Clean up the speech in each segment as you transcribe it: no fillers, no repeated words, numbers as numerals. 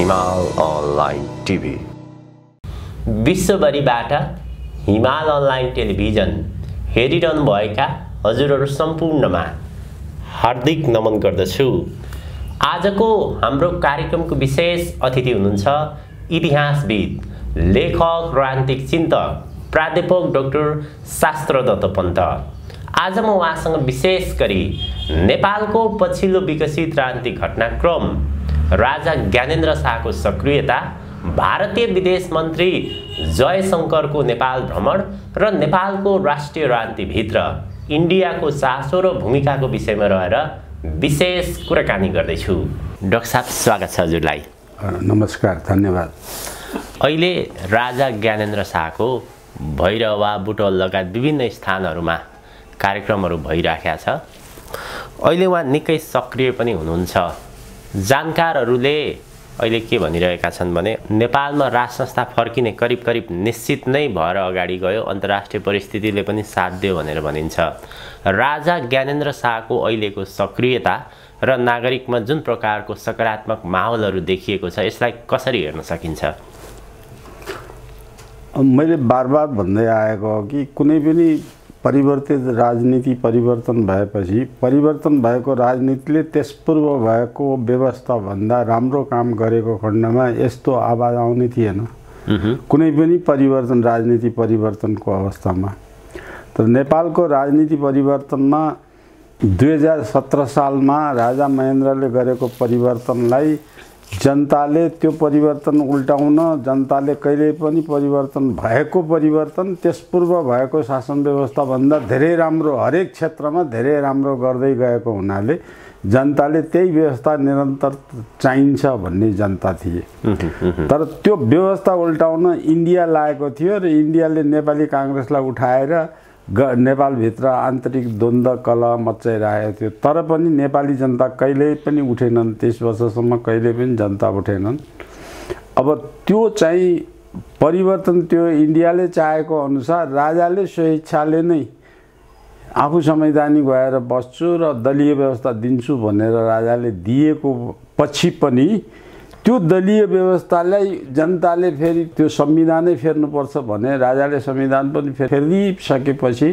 हिमाल online TV. विश्वभरिबाट हिमाल online television हेरिरहनुभएका हजुरहरू सम्पूर्णमा हार्दिक नमन गर्दछु। आजको हाम्रो कार्यक्रमको विशेष अतिथि हुनुहुन्छ इतिहासविद, लेखक, राजनीतिक चिन्तक, प्राध्यापक डाक्टर शास्त्रदत्त पन्त। आज म उहाँसँग विशेष गरी नेपालको पछिल्लो विकसित राजनीतिक घटनाक्रम, राजा ज्ञानेन्द्र शाहको सक्रियता, भारतीय विदेश मन्त्री जयशंकरको नेपाल भ्रमण र नेपालको राष्ट्रिय राजनीतिभित्र इन्डियाको चासो र भूमिकाको विषयमा रहेर विशेष कुराकानी गर्दैछु। डाक्टर साहब, स्वागत छ हजुरलाई। नमस्कार, धन्यवाद। अहिले राजा ज्ञानेन्द्र शाहको भैरवा, बुटवल लगायत विभिन्न स्थानहरूमा कार्यक्रमहरू भइराखेका छ। अहिले उहाँ निकै सक्रिय पनि हुनुहुन्छ। जानकारहरूले अहिले के भनिरहेका छन् भने नेपालमा राज संस्था फर्किने करिब करिब निश्चित नै भएर अगाडि गयो, अन्तर्राष्ट्रिय परिस्थितिले पनि साथ दियो भनेर भनिन्छ। राजा ज्ञानेन्द्र शाहको अहिलेको सक्रियता र नागरिकमा जुन प्रकारको सकारात्मक माहौलहरू देखिएको छ, यसलाई कसरी हेर्न सकिन्छ? मैले बार बार भन्दै आएको हो कि कुनै पनि परिवर्तित राजनीति परिवर्तन भएपछि परिवर्तन भएको राजनीतिले त्यसपूर्व भएको व्यवस्थाभन्दा राम्रो काम गरेको खण्डमा यस्तो आवाज आउने थिएन कुनै पनि परिवर्तन, राजनीति परिवर्तनको अवस्थामा। तर नेपालको राजनीति परिवर्तनमा 2017 सालमा राजा महेन्द्रले गरेको परिवर्तनलाई जनताले त्यो परिवर्तन उल्टाउन, जनताले कहिल्यै पनि परिवर्तन भएको परिवर्तन त्यसपूर्व भएको शासन व्यवस्थाभन्दा धेरै राम्रो, हरेक क्षेत्रमा धेरै राम्रो गर्दै गएको हुनाले जनताले त्यही व्यवस्था निरन्तर चाहिन्छ भन्ने जनता थिए। तर त्यो व्यवस्था उल्टाउन इन्डिया लागेको थियो र इन्डियाले नेपाली काङ्ग्रेसलाई उठाएर नेपालभित्र आन्तरिक द्वन्द्व कलह मचाइरहेको थियो। तर पनि नेपाली जनता कहिल्यै पनि उठेनन्, 30 वर्षसम्म कहिल्यै पनि जनता उठेनन्। अब त्यो चाहिँ परिवर्तन, त्यो इन्डियाले चाहेको अनुसार राजाले स्वेच्छाले नै आफू संवैधानिक भएर बस्छु र दलीय व्यवस्था दिन्छु भनेर राजाले दिएको पछि पनि त्यो दलीय व्यवस्थालाई जनताले फेरि त्यो संविधानै फेर्नुपर्छ भने राजाले संविधान पनि फेरिसकेपछि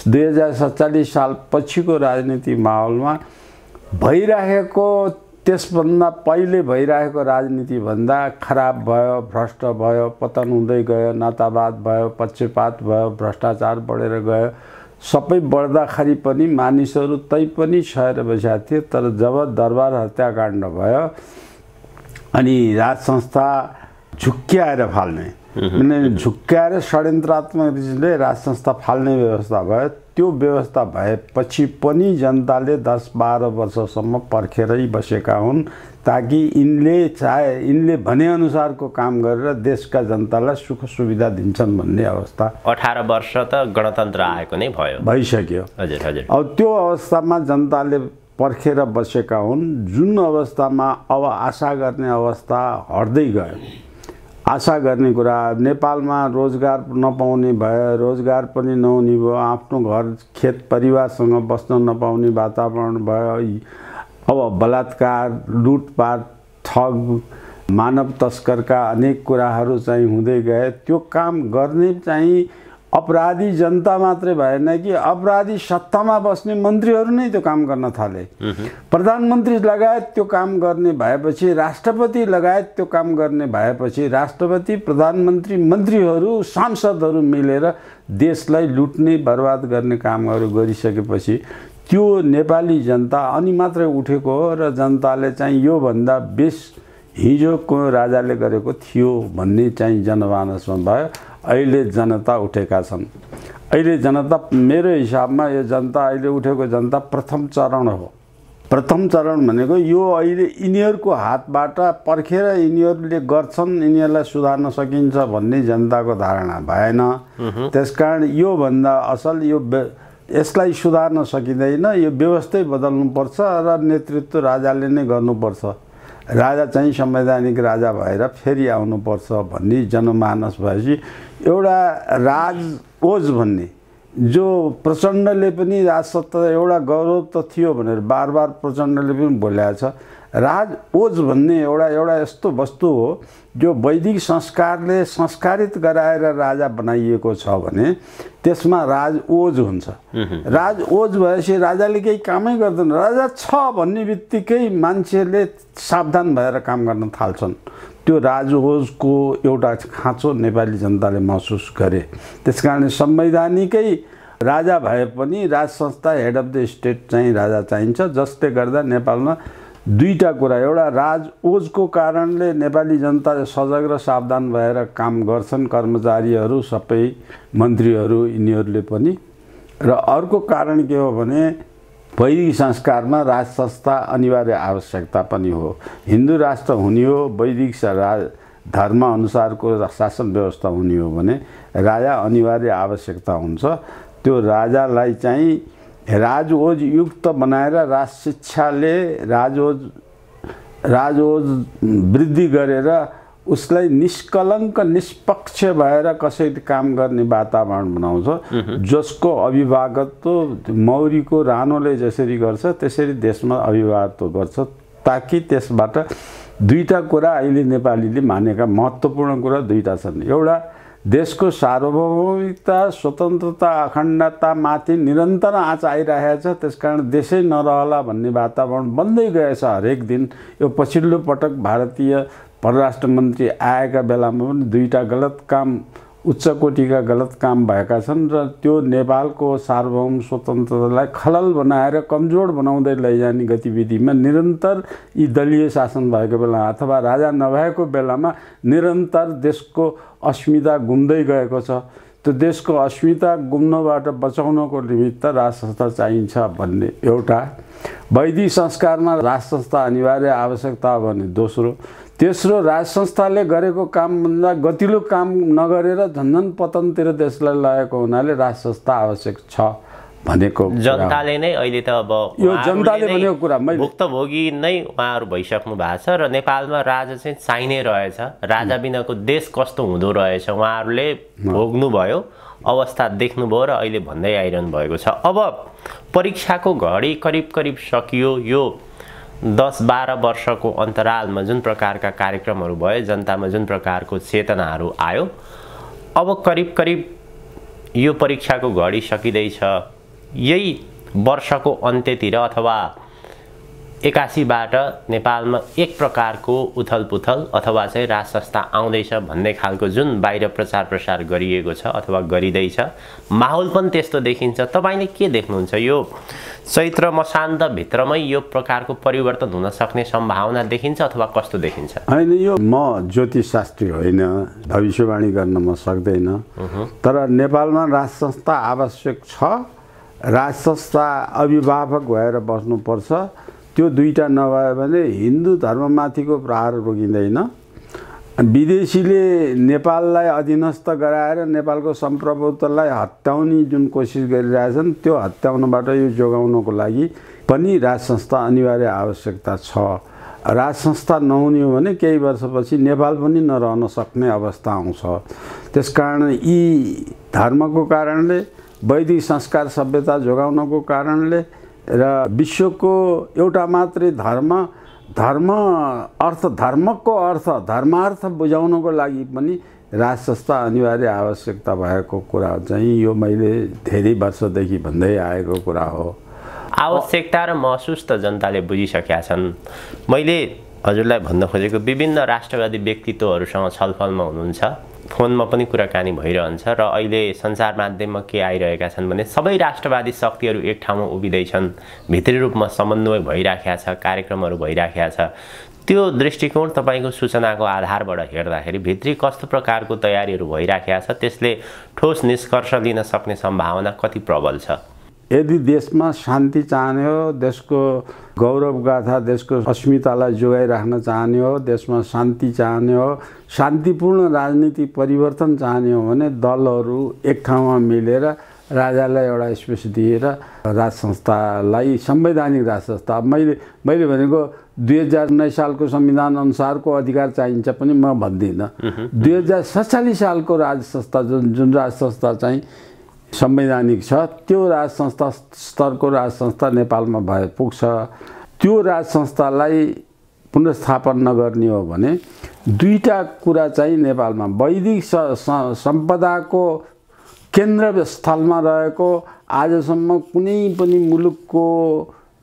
2047 साल पछिको राजनीतिक माहौलमा भइरहेको, त्यसभन्दा पहिले भइरहेको राजनीतिभन्दा खराब भयो, भ्रष्ट भयो, पतन हुँदै गयो, नातावाद भयो, पक्षपात भयो, भ्रष्टाचार बढेर गयो। सबै बढ्दाखेरि पनि मानिसहरू तै पनि सहेर बसेका थिए। तर जब दरबार हत्याकाण्ड भयो अनि राज संस्था झुक्क्याएर फाल्ने, झुक्क्याएर षड्यन्त्रात्मक दृष्टिले राज संस्था फाल्ने व्यवस्था भयो। त्यो व्यवस्था भएपछि पनि जनताले 10-12 वर्षसम्म पर्खेरै बसेका हुन् ताकि यिनले भनेअनुसारको काम गरेर देशका जनतालाई सुख सुविधा दिन्छन् भन्ने अवस्था। 18 वर्ष त गणतन्त्र आएको नै भइसक्यो। हजुर हजुर। अब त्यो अवस्थामा जनताले पर्खेर बसेका हुन्, जुन अवस्थामा अब आशा गर्ने अवस्था हट्दै गयो। आशा गर्ने कुरा, नेपालमा रोजगार नपाउने भयो, रोजगार पनि नहुने भयो, आफ्नो घर खेत परिवारसँग बस्न नपाउने वातावरण भयो। अब बलात्कार, लुटपाट, ठग, मानव तस्करका अनेक कुराहरू चाहिँ हुँदै गए। त्यो काम गर्ने चाहिँ अपराधी जनता मात्रै भएन कि अपराधी सत्तामा बस्ने मन्त्रीहरू नै त्यो काम गर्न थाले। प्रधानमन्त्री लगायत त्यो काम गर्ने भएपछि, राष्ट्रपति लगायत त्यो काम गर्ने भएपछि, राष्ट्रपति, प्रधानमन्त्री, मन्त्रीहरू, सांसदहरू मिलेर देशलाई लुट्ने, बर्बाद गर्ने कामहरू गरिसकेपछि त्यो नेपाली जनता अनि मात्रै उठेको हो र जनताले चाहिँ योभन्दा हिजोको राजाले गरेको थियो भन्ने चाहिँ जनमानसमा भयो। अहिले जनता उठेका छन्। अहिले जनता, मेरो हिसाबमा यो जनता, अहिले उठेको जनता प्रथम चरण हो। प्रथम चरण भनेको यो अहिले यिनीहरूको हातबाट पर्खेर यिनीहरूले गर्छन्, यिनीहरूलाई सुधार्न सकिन्छ भन्ने जनताको धारणा भएन। त्यसकारण योभन्दा असल यसलाई सुधार्न सकिँदैन, यो व्यवस्थै बदल्नुपर्छ र नेतृत्व राजाले नै गर्नुपर्छ। राजा चाहिँ संवैधानिक राजा भएर फेरि आउनुपर्छ भन्ने जनमानस भएपछि एउटा राज ओज भन्ने जो प्रचण्डले पनि राजसत्ता एउटा गौरव त थियो भनेर बार बार प्रचण्डले पनि बोलेको छ। राजओज भन्ने एउटा यस्तो वस्तु हो जो वैदिक संस्कारले संस्कारित गराएर राजा बनाइएको छ भने त्यसमा राजओज हुन्छ। राजओज भएपछि राजाले केही कामै गर्दैन। राजा छ भन्ने बित्तिकै मान्छेले सावधान भएर काम गर्न थाल्छन्। त्यो राजओजको एउटा खाँचो नेपाली जनताले महसुस गरे। त्यसकारण संवैधानिकै राजा भए पनि राज संस्था हेड अफ द स्टेट चाहिँ राजा चाहिन्छ, जसले गर्दा नेपालमा दुईटा कुरा, एउटा राजओजको कारणले नेपाली जनता सजग र सावधान भएर काम गर्छन्, कर्मचारीहरू सबै मन्त्रीहरू यिनीहरूले पनि, र अर्को कारण के हो भने वैदिक संस्कारमा राज संस्था अनिवार्य आवश्यकता पनि हो। हिन्दू राष्ट्र हुने हो, वैदिक धर्म अनुसारको शासन व्यवस्था हुने हो भने राजा अनिवार्य आवश्यकता हुन्छ। त्यो राजालाई चाहिँ राजओज युक्त बनाएर राज शिक्षाले राजओज वृद्धि गरेर उसलाई निष्कलङ्क निष्पक्ष भएर कसैले काम गर्ने वातावरण बनाउँछ, जसको अभिभावकत्व मौरीको रानोले जसरी गर्छ त्यसरी देशमा अभिभावकत्व गर्छ, ताकि त्यसबाट दुईटा कुरा अहिले नेपालीले मानेका महत्त्वपूर्ण कुरा दुईटा छन्। एउटा देशको सार्वभौमिकता, स्वतन्त्रता, अखण्डतामाथि निरन्तर आँच आइरहेको छ, त्यसकारण देशै नरहला भन्ने वातावरण बन्दै गएछ हरेक दिन। यो पछिल्लो पटक भारतीय परराष्ट्र मन्त्री आएका बेलामा पनि दुईटा गलत काम, उच्च कोटिका गलत काम भएका छन्, र त्यो नेपालको सार्वभौम स्वतन्त्रतालाई खलल बनाएर कमजोर बनाउँदै लैजाने गतिविधिमा निरन्तर यी दलीय शासन भएको बेला अथवा राजा नभएको बेलामा निरन्तर देशको अस्मिता गुम्दै गएको छ। त्यो देशको अस्मिता गुम्नबाट बचाउनको निमित्त राज संस्था चाहिन्छ भन्ने एउटा, वैदिक संस्कारमा राज संस्था अनिवार्य आवश्यकता हो भने दोस्रो, तेस्रो राज संस्थाले गरेको कामभन्दा गतिलो काम नगरेर झन्झन पतनतिर देशलाई लगेको हुनाले राज संस्था आवश्यक छ भनेको जनताले नै अहिले त अब यो जनताले भनेको कुरा भुक्तभोगी नै उहाँहरू भइसक्नु भएको छ, र नेपालमा राजा चाहिँ चाहिने रहेछ, राजा बिनाको देश कस्तो हुँदो रहेछ उहाँहरूले भोग्नुभयो, अवस्था देख्नुभयो र अहिले भन्दै आइरहनु भएको छ। अब परीक्षाको घडी करिब करिब सकियो। यो 10-12 वर्षको अन्तरालमा जुन प्रकारका कार्यक्रमहरू भए, जनतामा जुन प्रकारको चेतनाहरू आयो, अब करिब करिब यो परीक्षाको घडी सकिँदैछ। यही वर्षको अन्त्यतिर अथवा 81बाट नेपालमा एक प्रकारको उथलपुथल अथवा चाहिँ राज संस्था आउँदैछ भन्ने खालको जुन बाहिर प्रचार प्रसार गरिएको छ अथवा गरिँदैछ, माहौल पनि त्यस्तो देखिन्छ। तपाईँले के देख्नुहुन्छ? यो चैत्र मसान्तभित्रमै यो प्रकारको परिवर्तन हुन सक्ने सम्भावना देखिन्छ अथवा कस्तो देखिन्छ? होइन, यो म ज्योतिषशास्त्री होइन, भविष्यवाणी गर्न म सक्दैन, तर नेपालमा राज संस्था आवश्यक छ। राज संस्था अभिभावक भएर बस्नुपर्छ। त्यो दुईटा नभए भने हिन्दू धर्ममाथिको प्रहार रोकिँदैन। विदेशीले नेपाललाई अधीनस्थ गराएर नेपालको सम्प्रभुत्वलाई हत्याउने जुन कोसिस गरिरहेछन्, त्यो हत्याउनबाट यो जोगाउनको लागि पनि राज संस्था अनिवार्य आवश्यकता छ। राज संस्था नहुने हो भने केही वर्षपछि नेपाल पनि नरहन सक्ने अवस्था आउँछ। त्यसकारण यी धर्मको कारणले, वैदिक संस्कार सभ्यता जोगाउनको कारणले र विश्वको एउटा मात्रै धर्मको अर्थ धर्मार्थ बुझाउनको लागि पनि राज संस्था अनिवार्य आवश्यकता भएको कुरा चाहिँ यो मैले धेरै वर्षदेखि भन्दै आएको कुरा हो। आवश्यकता र महसुस त जनताले बुझिसकेका छन्। मैले हजुरलाई भन्न खोजेको विभिन्न राष्ट्रवादी व्यक्तित्वहरूसँग छलफलमा हुनुहुन्छ, फोनमा पनि कुराकानी भइरहन्छ, र अहिले सञ्चार माध्यममा के आइरहेका छन् भने सबै राष्ट्रवादी शक्तिहरू एक ठाउँमा उभिँदैछन्, भित्री रूपमा समन्वय भइराखेको छ, कार्यक्रमहरू भइराखेको छ। त्यो दृष्टिकोण तपाईँको सूचनाको आधारबाट हेर्दाखेरि भित्री कस्तो प्रकारको तयारीहरू भइराखेको छ, त्यसले ठोस निष्कर्ष लिन सक्ने सम्भावना कति प्रबल छ? यदि देशमा शान्ति चाहने हो, देशको गौरव गाथा, देशको अस्मितालाई जोगाइराख्न चाहने हो, देशमा शान्ति चाहने हो, शान्तिपूर्ण राजनीतिक परिवर्तन चाहने हो भने दलहरू एक ठाउँमा मिलेर राजालाई एउटा स्पेस दिएर राज संस्थालाई संवैधानिक राज संस्था, मैले भनेको 2019 सालको संविधान अनुसारको अधिकार चाहिन्छ पनि म भन्दिनँ। 2047 सालको राज संस्था जुन राज संस्था चाहिँ संवैधानिक छ, त्यो राज संस्था स्तरको राज संस्था नेपालमा भए पुग्छ। त्यो राज संस्थालाई पुनर्स्थापन नगर्ने हो भने दुईटा कुरा चाहिँ नेपालमा वैदिक सम्पदाको केन्द्र स्थलमा रहेको, आजसम्म कुनै पनि मुलुकको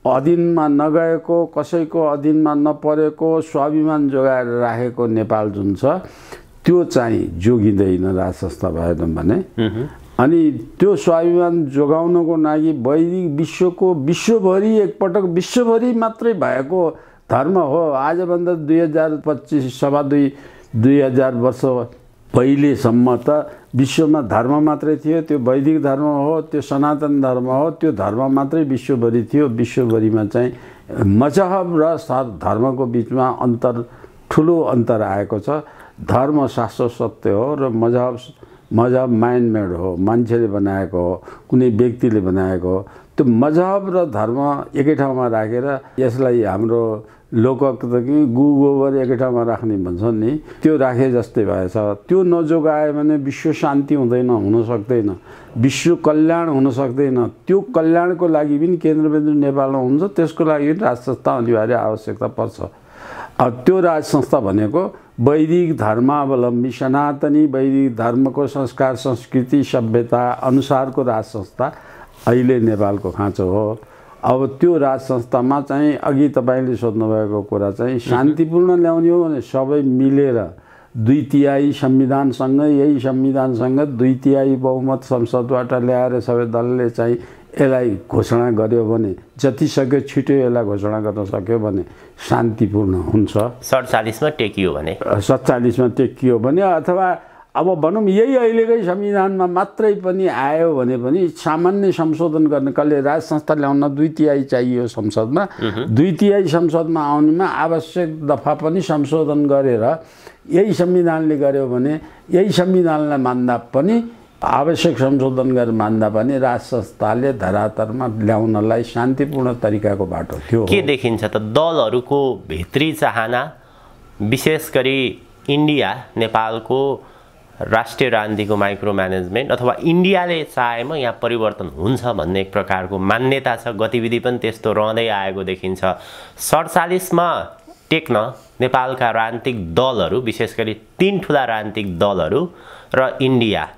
अधीनमा नगएको, कसैको अधीनमा नपरेको, स्वाभिमान जोगाएर राखेको नेपाल जुन छ त्यो चाहिँ जोगिँदैन राज संस्था भएन भने। अनि त्यो स्वाभिमान जोगाउनको लागि वैदिक विश्वभरि एकपटक विश्वभरि मात्रै भएको धर्म हो। आजभन्दा 2025 वर्ष पहिलेसम्म त विश्वमा धर्म मात्रै थियो, त्यो वैदिक धर्म हो, त्यो सनातन धर्म हो, त्यो धर्म मात्रै विश्वभरि थियो। विश्वभरिमा चाहिँ मजहब र धर्मको बिचमा ठुलो अन्तर आएको छ। धर्म शाश्वत सत्य हो र मजहब माइन्ड मेड हो, मान्छेले बनाएको हो, कुनै व्यक्तिले बनाएको हो। त्यो मजहब र धर्म एकै ठाउँमा राखेर यसलाई हाम्रो लोकतकी गोबर एकै ठाउँमा राख्ने भन्छन् नि, त्यो राखे जस्तै भएछ। त्यो नजोगायो भने विश्व शान्ति हुँदैन, हुन सक्दैन, विश्व कल्याण हुन सक्दैन। त्यो कल्याणको लागि पनि केन्द्रबिन्दु नेपालमा हुन्छ, त्यसको लागि पनि राज संस्था अनिवार्य आवश्यकता पर्छ। अब त्यो राज संस्था भनेको वैदिक धर्मावलम्बी सनातनी वैदिक धर्मको संस्कार संस्कृति सभ्यता अनुसारको राज संस्था अहिले नेपालको खाँचो हो। अब त्यो राज संस्थामा चाहिँ अघि तपाईँले सोध्नुभएको कुरा चाहिँ शान्तिपूर्ण ल्याउने हो भने सबै मिलेर 2/3 संविधानसँग, यही संविधानसँग 2/3 बहुमत संसदबाट ल्याएर सबै दलले चाहिँ यसलाई घोषणा गर्यो भने, जति सक्यो छिटो यसलाई घोषणा गर्न सक्यो भने शान्तिपूर्ण हुन्छ। 47मा टेकियो भने 47मा टेकियो भने, अथवा अब भनौँ यही अहिलेकै संविधानमा मात्रै पनि आयो भने पनि सामान्य संशोधन गर्ने, कसले राज संस्था ल्याउन 2/3 चाहियो संसदमा, 2/3 संसदमा आउनेमा आवश्यक दफा पनि संशोधन गरेर यही संविधानले गर्यो भने, यही संविधानलाई मान्दा पनि आवश्यक संशोधन गरेर मान्दा पनि राज संस्थाले धरातलमा ल्याउनलाई शान्तिपूर्ण तरिकाको बाटो थियो। के देखिन्छ त दलहरूको भित्री चाहना, विशेष गरी इन्डिया नेपालको राष्ट्रिय राजनीतिको माइक्रो म्यानेजमेन्ट अथवा इन्डियाले चाहेमा यहाँ परिवर्तन हुन्छ भन्ने एक प्रकारको मान्यता छ, गतिविधि पनि त्यस्तो रहँदै आएको देखिन्छ। 47मा टेक्न नेपालका राजनीतिक दलहरू, विशेष गरी 3 ठुला राजनीतिक दलहरू र इन्डिया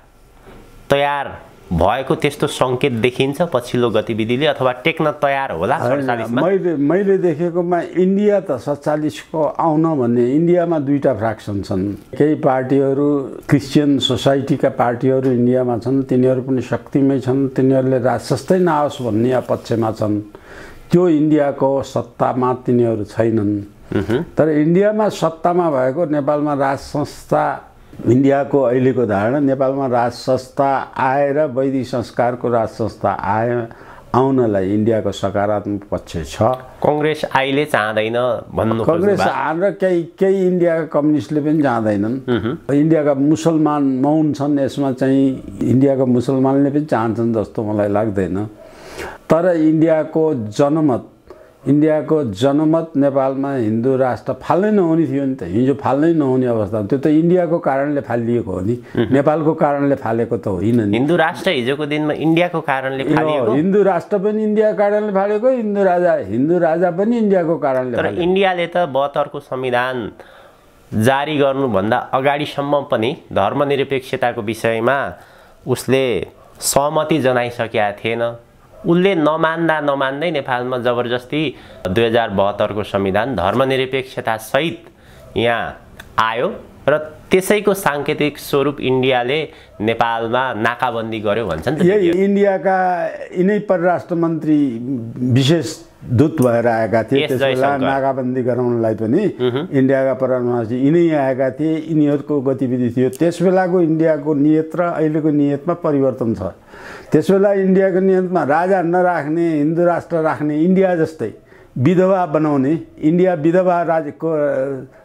तयार भएको त्यस्तो सङ्केत देखिन्छ पछिल्लो गतिविधिले, अथवा टेक्न तयार होला 47मा? मैले देखेकोमा इन्डिया त 47को आउन भन्ने, इन्डियामा 2टा फ्र्याक्सन छन्। केही पार्टीहरू क्रिस्चियन सोसाइटीका पार्टीहरू इन्डियामा छन्, तिनीहरू पनि शक्तिमै छन्, तिनीहरूले राज संस्थै नआओस् भन्ने पक्षमा छन्। त्यो इन्डियाको सत्तामा तिनीहरू छैनन्। तर इन्डियामा सत्तामा भएको नेपालमा राज संस्था, इन्डियाको अहिलेको धारणा नेपालमा राज संस्था आएर वैदिक संस्कारको राज संस्था आउनलाई इन्डियाको सकारात्मक पक्ष छ। कांग्रेस अहिले चाहदैन भन्नु खोज्नु कांग्रेस र केही इन्डियाका कम्युनिस्टले पनि चाहदैनन्। इन्डियाका मुसलमान मौन छन्, यसमा चाहिँ इन्डियाका मुसलमानले पनि चाहन्छन् जस्तो मलाई लाग्दैन। तर इन्डियाको जनमत नेपालमा हिन्दू राष्ट्र फाल्नै नहुने थियो नि त, हिजो फाल्नै नहुने अवस्था। त्यो त इन्डियाको कारणले फालिएको हो नि, नेपालको कारणले फालेको त होइन नि। हिन्दू राष्ट्र हिजोको दिनमा इन्डियाको कारणले फालिएको, हिन्दू राष्ट्र पनि इन्डियाको कारणले फालेको, हिन्दू राजा पनि इन्डियाको कारणले फालेको। तर इन्डियाले त 72 को संविधान जारी गर्नुभन्दा अगाडिसम्म पनि धर्मनिरपेक्षताको विषयमा उसले सहमति जनाइसकेका थिएन। उसले नमान्दै नेपालमा जबरजस्ती 2072 को संविधान धर्मनिरपेक्षता सहित यहाँ आयो र त्यसैको सांकेतिक स्वरूप इन्डियाले नेपालमा नाकाबन्दी गर्यो भन्छन्। यही इन्डियाका यिनै परराष्ट्र मन्त्री विशेष दूत भएर आएका थिए त्यसबेला नाकाबन्दी गराउनलाई पनि। इन्डियाका परराष्ट्र मन्त्री यिनै आएका थिए, यिनीहरूको गतिविधि थियो। त्यसबेलाको इन्डियाको नियत र अहिलेको नियतमा परिवर्तन छ। त्यसबेला इन्डियाको नियतमा राजा नराख्ने, हिन्दू राष्ट्र राख्ने, इन्डिया जस्तै विधवा बनाउने, इन्डिया विधवा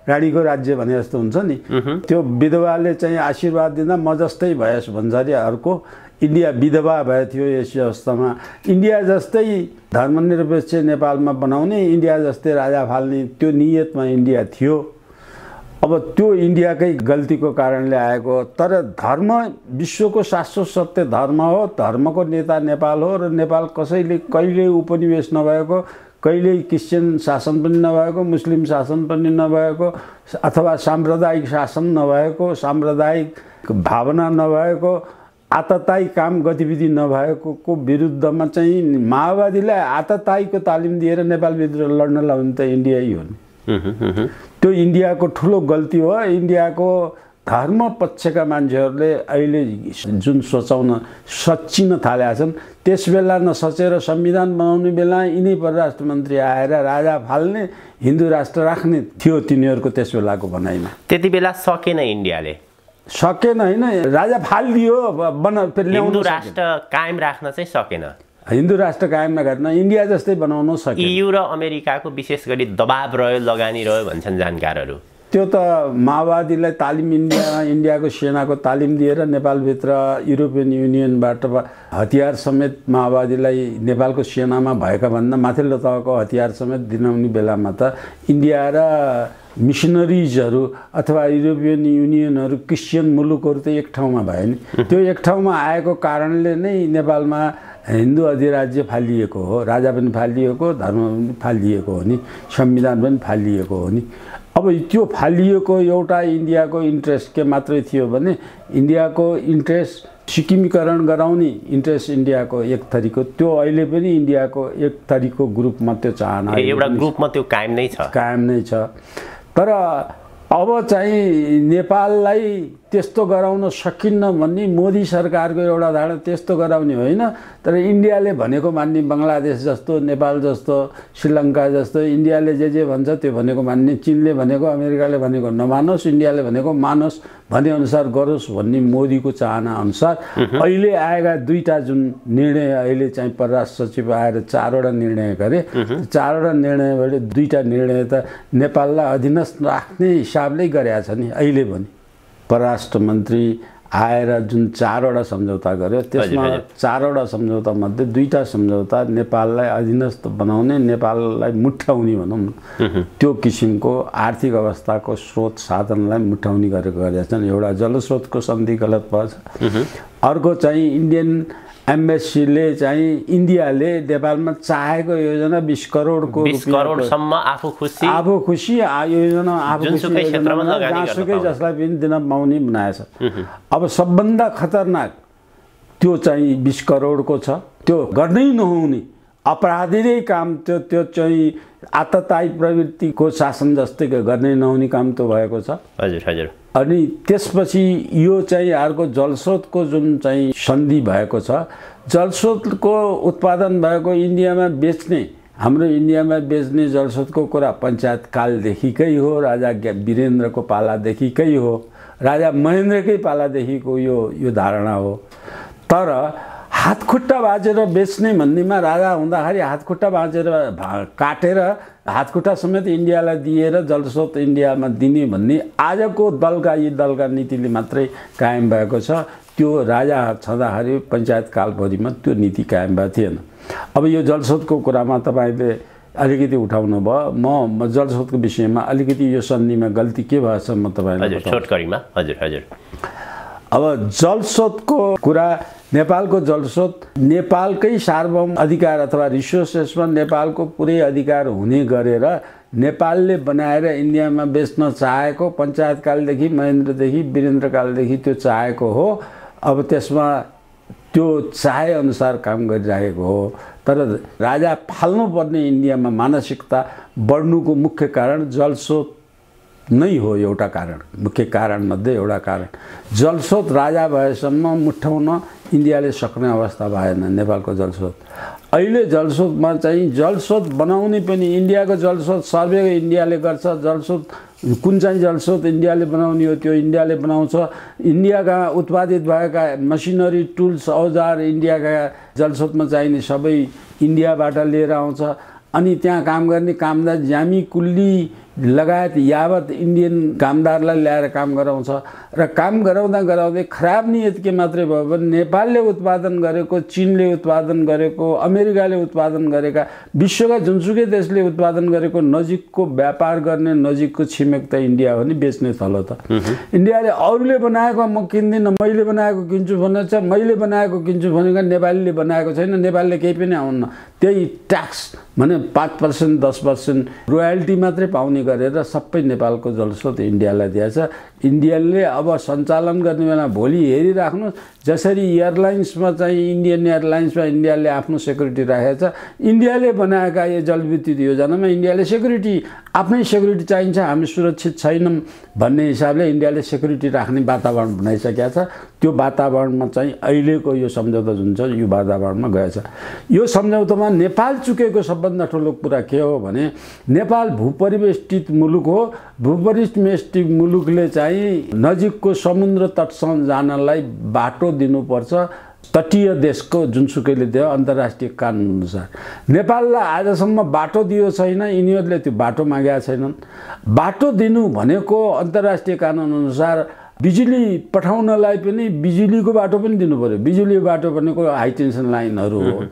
रानीको राज्य भने जस्तो हुन्छ नि, त्यो विधवाले चाहिँ आशीर्वाद दिँदा म जस्तै भएस् भन्छ अरे अर्को। इन्डिया विधवा भए थियो यस अवस्थामा। इन्डिया जस्तै धर्मनिरपेक्ष नेपालमा बनाउने, इन्डिया जस्तै राजा फाल्ने त्यो नियतमा इन्डिया थियो। अब त्यो इन्डियाकै गल्तीको कारणले आएको। तर धर्म विश्वको शाश्वत सत्य धर्म हो, धर्मको नेता नेपाल हो र नेपाल कसैले कहिल्यै उपनिवेश नभएको, कहिल्यै क्रिस्चियन शासन पनि नभएको, मुस्लिम शासन पनि नभएको, अथवा साम्प्रदायिक शासन नभएको, साम्प्रदायिक भावना नभएको, आततायी काम गतिविधि नभएको को विरुद्धमा चाहिँ माओवादीलाई आततायीको तालिम दिएर नेपालभित्र लड्न लाउने त इन्डियै हो नि। त्यो इन्डियाको ठुलो गल्ती हो। इन्डियाको धर्म पक्षका मान्छेहरूले अहिले जुन सच्चिन थालेका छन्, त्यस बेला नसचेर संविधान बनाउने बेला यिनै परराष्ट्र मन्त्री आएर राजा फाल्ने, हिन्दू राष्ट्र राख्ने थियो तिनीहरूको त्यस बेलाको भनाइमा। त्यति बेला सकेन इन्डियाले, सकेन होइन, राजा फालिदियो, हिन्दू राष्ट्र कायम राख्न चाहिँ सकेन। हिन्दू राष्ट्र कायम नगर्न इन्डिया जस्तै बनाउन सके। EU र अमेरिकाको विशेष गरी दबाब रह्यो, लगानी रह्यो भन्छन् जानकारहरू। त्यो त माओवादीलाई तालिम इन्डियाको सेनाको तालिम दिएर नेपालभित्र युरोपियन युनियनबाट हतियार समेत माओवादीलाई नेपालको सेनामा भएका भन्दा माथिल्लो तहको हतियार समेत दिनाउने बेलामा त इन्डिया र मिसनरिजहरू अथवा युरोपियन युनियनहरू क्रिस्चियन मुलुकहरू त एक ठाउँमा भए नि। त्यो एक ठाउँमा आएको कारणले नै नेपालमा हिन्दू अधिराज्य फालिएको हो, राजा पनि फालिएको, धर्म पनि फालिएको हो नि, संविधान पनि फालिएको हो नि। अब त्यो फालिएको एउटा इन्डियाको इन्ट्रेस्ट के मात्रै थियो भने इन्डियाको इन्ट्रेस्ट सिक्किमीकरण गराउने इन्ट्रेस्ट इन्डियाको एक थरीको, त्यो अहिले पनि इन्डियाको एक थरीको ग्रुपमा त्यो चाहना, एउटा ग्रुपमा त्यो कायम नै छ। तर अब चाहिँ नेपाललाई त्यस्तो गराउन सकिन्न भन्ने मोदी सरकारको एउटा धारणा, त्यस्तो गराउने होइन, तर इन्डियाले भनेको मान्ने, बङ्गलादेश जस्तो, नेपाल जस्तो, श्रीलङ्का जस्तो इन्डियाले जे भन्छ त्यो भनेको मान्ने, चीनले भनेको, अमेरिकाले भनेको नमानोस्, इन्डियाले भनेको मानोस्, भनेअनुसार गरोस् भन्ने मोदीको चाहना अनुसार अहिले आएका दुईटा जुन निर्णय, अहिले चाहिँ परराष्ट्र सचिव आएर 4वटा निर्णय गरे, 4वटा निर्णयबाट दुईटा निर्णय त नेपाललाई अधीनस्थ राख्ने हिसाबले गरेका छ नि। अहिले पनि परराष्ट्र मन्त्री आएर जुन 4वटा सम्झौता गर्यो, त्यसमा 4वटा सम्झौता मध्ये दुईटा सम्झौता नेपाललाई अधीनस्थ बनाउने, नेपाललाई मुठ्याउने भनौँ न, त्यो किसिमको आर्थिक अवस्थाको स्रोत साधनलाई मुठ्याउने गरेका छन्। एउटा जलस्रोतको सन्धि गलत भएछ। अर्को चाहिँ इन्डियन एम्बेसीले चाहिँ इन्डियाले नेपालमा चाहेको योजना 20 करोडको 20 करोडसम्म आफू खुसी योजना, आफू जहाँसुकै जसलाई पनि दिन पाउने बनाएछ। अब सबभन्दा खतरनाक त्यो चाहिँ 20 करोडको छ, त्यो गर्नै नहुने अपराधी काम, त्यो चाहिँ आततायी प्रवृत्तिको शासन जस्तै गर्नै नहुने काम त भएको छ। हजुर। अनि त्यसपछि यो चाहिँ अर्को जलस्रोतको जुन चाहिँ सन्धि भएको छ, जलस्रोतको उत्पादन भएको इन्डियामा बेच्ने, हाम्रो इन्डियामा बेच्ने जलस्रोतको कुरा पञ्चायत कालदेखिकै हो, राजा वीरेन्द्रको पालादेखिकै हो, राजा महेन्द्रकै पालादेखिको यो धारणा हो। तर हातखुट्टा बाँचेर बेच्ने भन्नेमा राजा हुँदाखेरि हातखुट्टा बाँचेर काटेर हातखुट्टा समेत इन्डियालाई दिएर जलस्रोत इन्डियामा दिने भन्ने आजको यी दलका नीतिले मात्रै कायम भएको छ। त्यो राजा छँदाखेरि पञ्चायत कालभरिमा त्यो नीति कायम भएको थिएन। अब यो जलस्रोतको कुरामा तपाईँले अलिकति उठाउनु भयो, म जलस्रोतको विषयमा अलिकति यो सन्धिमा गल्ती के भएछ म तपाईँलाई छोटकरीमा। हजुर। अब जलस्रोतको कुरा, नेपालको जलस्रोत नेपालकै सार्वभौम अधिकार अथवा रिसोर्सेसमा नेपालको पुरै अधिकार हुने गरेर नेपालले बनाएर इन्डियामा बेच्न चाहेको पञ्चायतकालदेखि, महेन्द्रदेखि, वीरेन्द्रकालदेखि त्यो चाहेको हो। अब त्यसमा त्यो चाहेअनुसार काम गरिरहेको हो। तर राजा फाल्नुपर्ने इन्डियामा मानसिकता बढ्नुको मुख्य कारण जलस्रोत नै हो। एउटा कारण, मुख्य कारणमध्ये एउटा कारण जलस्रोत राजा भएसम्म मुठ्याउन इन्डियाले सक्ने अवस्था भएन नेपालको जलस्रोत। अहिले जलस्रोतमा चाहिँ जलस्रोत बनाउने पनि इन्डियाको जलस्रोत सर्वे इन्डियाले गर्छ। जलस्रोत कुन चाहिँ जलस्रोत इन्डियाले बनाउने हो त्यो इन्डियाले बनाउँछ। इन्डियाका उत्पादित भएका मसिनरी, टुल्स, औजार इन्डियाका जलस्रोतमा चाहिने सबै इन्डियाबाट लिएर आउँछ। अनि त्यहाँ काम गर्ने कामदार, ज्यामी, कुल्ली लगायत यावत इन्डियन कामदारलाई ल्याएर काम गराउँछ र काम गराउँदा गराउँदै खराब नियतके मात्रै भयो भने नेपालले उत्पादन गरेको, चीनले उत्पादन गरेको, अमेरिकाले उत्पादन गरेका, विश्वका जुनसुकै देशले उत्पादन गरेको नजिकको व्यापार गर्ने नजिकको छिमेक त इन्डिया हो नि, बेच्ने थलो त। इन्डियाले अरूले बनाएको म किन्दिनँ, मैले बनाएको किन्छु भनेछ, मैले बनाएको किन्छु भनेको नेपालीले बनाएको छैन, नेपालले केही पनि आउन्न। त्यही ट्याक्स भने 5% 10% रोयल्टी मात्रै पाउने गरेर सबै नेपालको जलस्रोत इन्डियालाई दिएछ। इन्डियाले अब सञ्चालन गर्ने बेला भोलि हेरिराख्नु, जसरी एयरलाइन्समा चाहिँ इन्डियन एयरलाइन्समा इन्डियाले आफ्नो सेक्युरिटी राखेको छ, इन्डियाले बनाएका यो जलविद्युत योजनामा इन्डियाले सेक्युरिटी, आफ्नै सेक्युरिटी चाहिन्छ, हामी सुरक्षित छैनौँ भन्ने हिसाबले इन्डियाले सेक्युरिटी राख्ने वातावरण बनाइसकेको छ। त्यो वातावरणमा चाहिँ अहिलेको यो सम्झौता जुन छ यो वातावरणमा गएछ। यो सम्झौतामा नेपाल चुकेको सबभन्दा ठुलो कुरा के हो भने नेपाल भूपरिवेष्टित मुलुक हो। भूपरिवेष्टित मुलुकले चाहिँ नजिकको समुद्र तटसम्म जानलाई बाटो दिनुपर्छ, तटीय देशको जुनसुकैले दियो अन्तर्राष्ट्रिय कानुन अनुसार। नेपाललाई आजसम्म बाटो दियो छैन, यिनीहरूले त्यो बाटो मागेका छैनन्। बाटो दिनु भनेको अन्तर्राष्ट्रिय कानुन अनुसार बिजुली पठाउनलाई पनि बिजुलीको बाटो पनि दिनु पर्यो। बिजुली बाटो भनेको हाई टेन्सन लाइनहरू हो।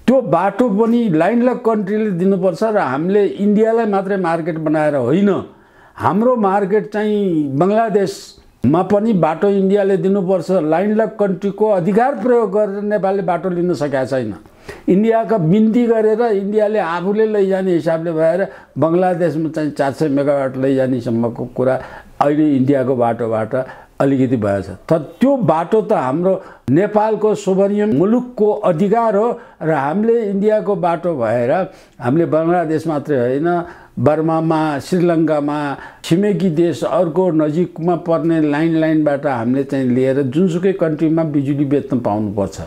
त्यो बाटो पनि ल्यान्डलक कन्ट्रीले दिनुपर्छ र हामीले इन्डियालाई मात्रै मार्केट बनाएर होइन, हाम्रो मार्केट चाहिँ बङ्गलादेशमा पनि बाटो इन्डियाले दिनुपर्छ। ल्यान्डलक कन्ट्रीको अधिकार प्रयोग गरेर नेपालले बाटो लिन सकेका छैन। इन्डियाका बिन्ती गरेर इन्डियाले आफूले लैजाने हिसाबले भएर बङ्गलादेशमा चाहिँ 400 मेगावाट लैजानेसम्मको कुरा अहिले इन्डियाको बाटोबाट अलिकति भएछ। तर त्यो बाटो त हाम्रो नेपालको सोभरियन मुलुकको अधिकार हो र हामीले इन्डियाको बाटो भएर हामीले बङ्गलादेश मात्रै होइन, बर्मामा, श्रीलङ्कामा, छिमेकी देश अर्को नजिकमा पर्ने लाइनबाट हामीले चाहिँ लिएर जुनसुकै कन्ट्रीमा बिजुली बेच्न पाउनुपर्छ।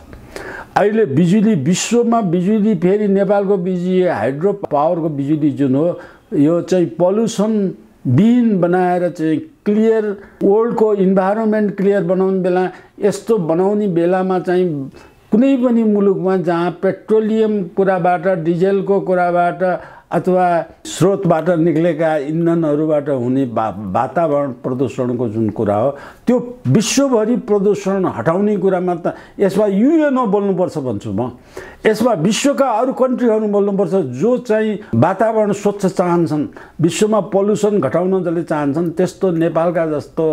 अहिले बिजुली विश्वमा बिजुली फेरि नेपालको बिजुली हाइड्रो पावरको बिजुली जुन हो यो चाहिँ पल्युसन बिन बनाएर चाहिँ क्लियर वर्ल्डको इन्भाइरोमेन्ट क्लियर बनाउने बेला, यस्तो बनाउने बेलामा चाहिँ कुनै पनि मुलुकमा जहाँ पेट्रोलियम कुराबाट, डिजेलको कुराबाट अथवा स्रोतबाट निक्लेका इन्धनहरूबाट हुने वातावरण प्रदूषणको जुन कुरा हो त्यो विश्वभरि प्रदूषण हटाउने कुरामा त यसमा युएनओ बोल्नुपर्छ भन्छु म। यसमा विश्वका अरू कन्ट्रीहरू बोल्नुपर्छ जो चाहिँ वातावरण स्वच्छ चाहन्छन्, विश्वमा पल्युसन घटाउन जसले चाहन्छन्। त्यस्तो नेपालका जस्तो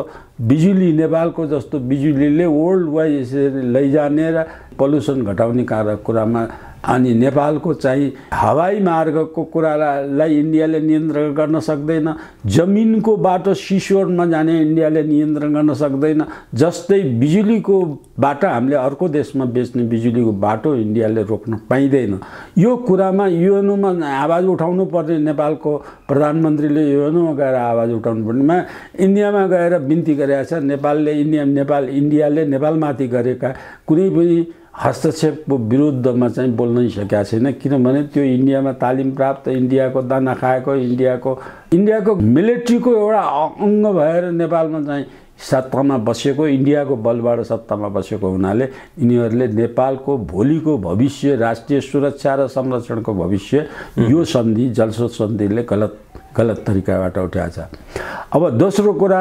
बिजुली, नेपालको जस्तो बिजुलीले वर्ल्ड वाइड यसरी लैजाने र पल्युसन घटाउने कुरामा अनि नेपालको चाहिँ हवाई मार्गको कुरालाई इन्डियाले नियन्त्रण गर्न सक्दैन। जमिनको बाटो सिसोरमा जाने इन्डियाले नियन्त्रण गर्न सक्दैन। जस्तै बिजुलीको बाटो हामीले अर्को देशमा बेच्ने बिजुलीको बाटो इन्डियाले रोक्न पाइँदैन। यो कुरामा युएनओमा आवाज उठाउनु पर्ने नेपालको प्रधानमन्त्रीले युएनओमा गएर आवाज उठाउनु पर्नेमा इन्डियामा गएर बिन्ती गरेका छ। इन्डियाले नेपालमाथि गरेका कुनै पनि हस्तक्षेपको विरुद्धमा चाहिँ बोल्नै सकेका छैन, किनभने त्यो इन्डियामा तालिम प्राप्त, इन्डियाको दाना खाएको, इन्डियाको मिलिट्रीको एउटा अङ्ग भएर नेपालमा चाहिँ सत्तामा बसेको, इन्डियाको बलबाट सत्तामा बसेको हुनाले यिनीहरूले नेपालको भोलिको भविष्य, राष्ट्रिय सुरक्षा र संरक्षणको भविष्य यो सन्धि, जलस्रोत सन्धिले गलत तरिकाबाट उठाएको छ। अब दोस्रो कुरा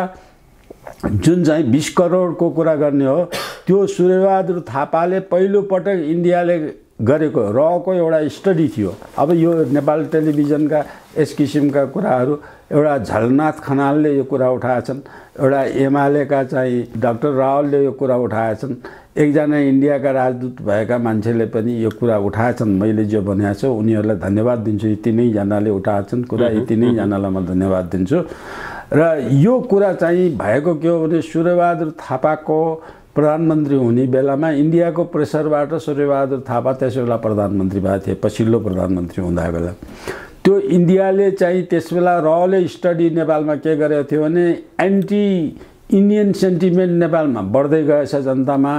जुन चाहिँ 20 करोडको कुरा गर्ने हो, त्यो सूर्यबहादुर थापाले पहिलोपटक इन्डियाले गरेको रको एउटा स्टडी थियो। अब यो नेपाल टेलिभिजनका यस किसिमका कुराहरू एउटा झलनाथ खनालले यो कुरा उठाएछन्, एउटा एमालेका चाहिँ डाक्टर रावलले यो कुरा उठाएछन्, एकजना इन्डियाका राजदूत भएका मान्छेले पनि यो कुरा उठाएछन्। मैले जो भनेको छु उनीहरूलाई धन्यवाद दिन्छु। यति नै जनाले उठाएछन् कुरा, यति नै जनालाई म धन्यवाद दिन्छु। र यो कुरा चाहिँ भएको के हो भने सूर्यबहादुर थापाको प्रधानमन्त्री हुने बेलामा इन्डियाको प्रेसरबाट सूर्यबहादुर थापा त्यसबेला प्रधानमन्त्री भएको थिए, पछिल्लो प्रधानमन्त्री हुँदा बेला त्यो इन्डियाले चाहिँ त्यसबेला रले स्टडी नेपालमा के गरेको थियो भने एन्टी इन्डियन सेन्टिमेन्ट नेपालमा बढ्दै गएछ। जनतामा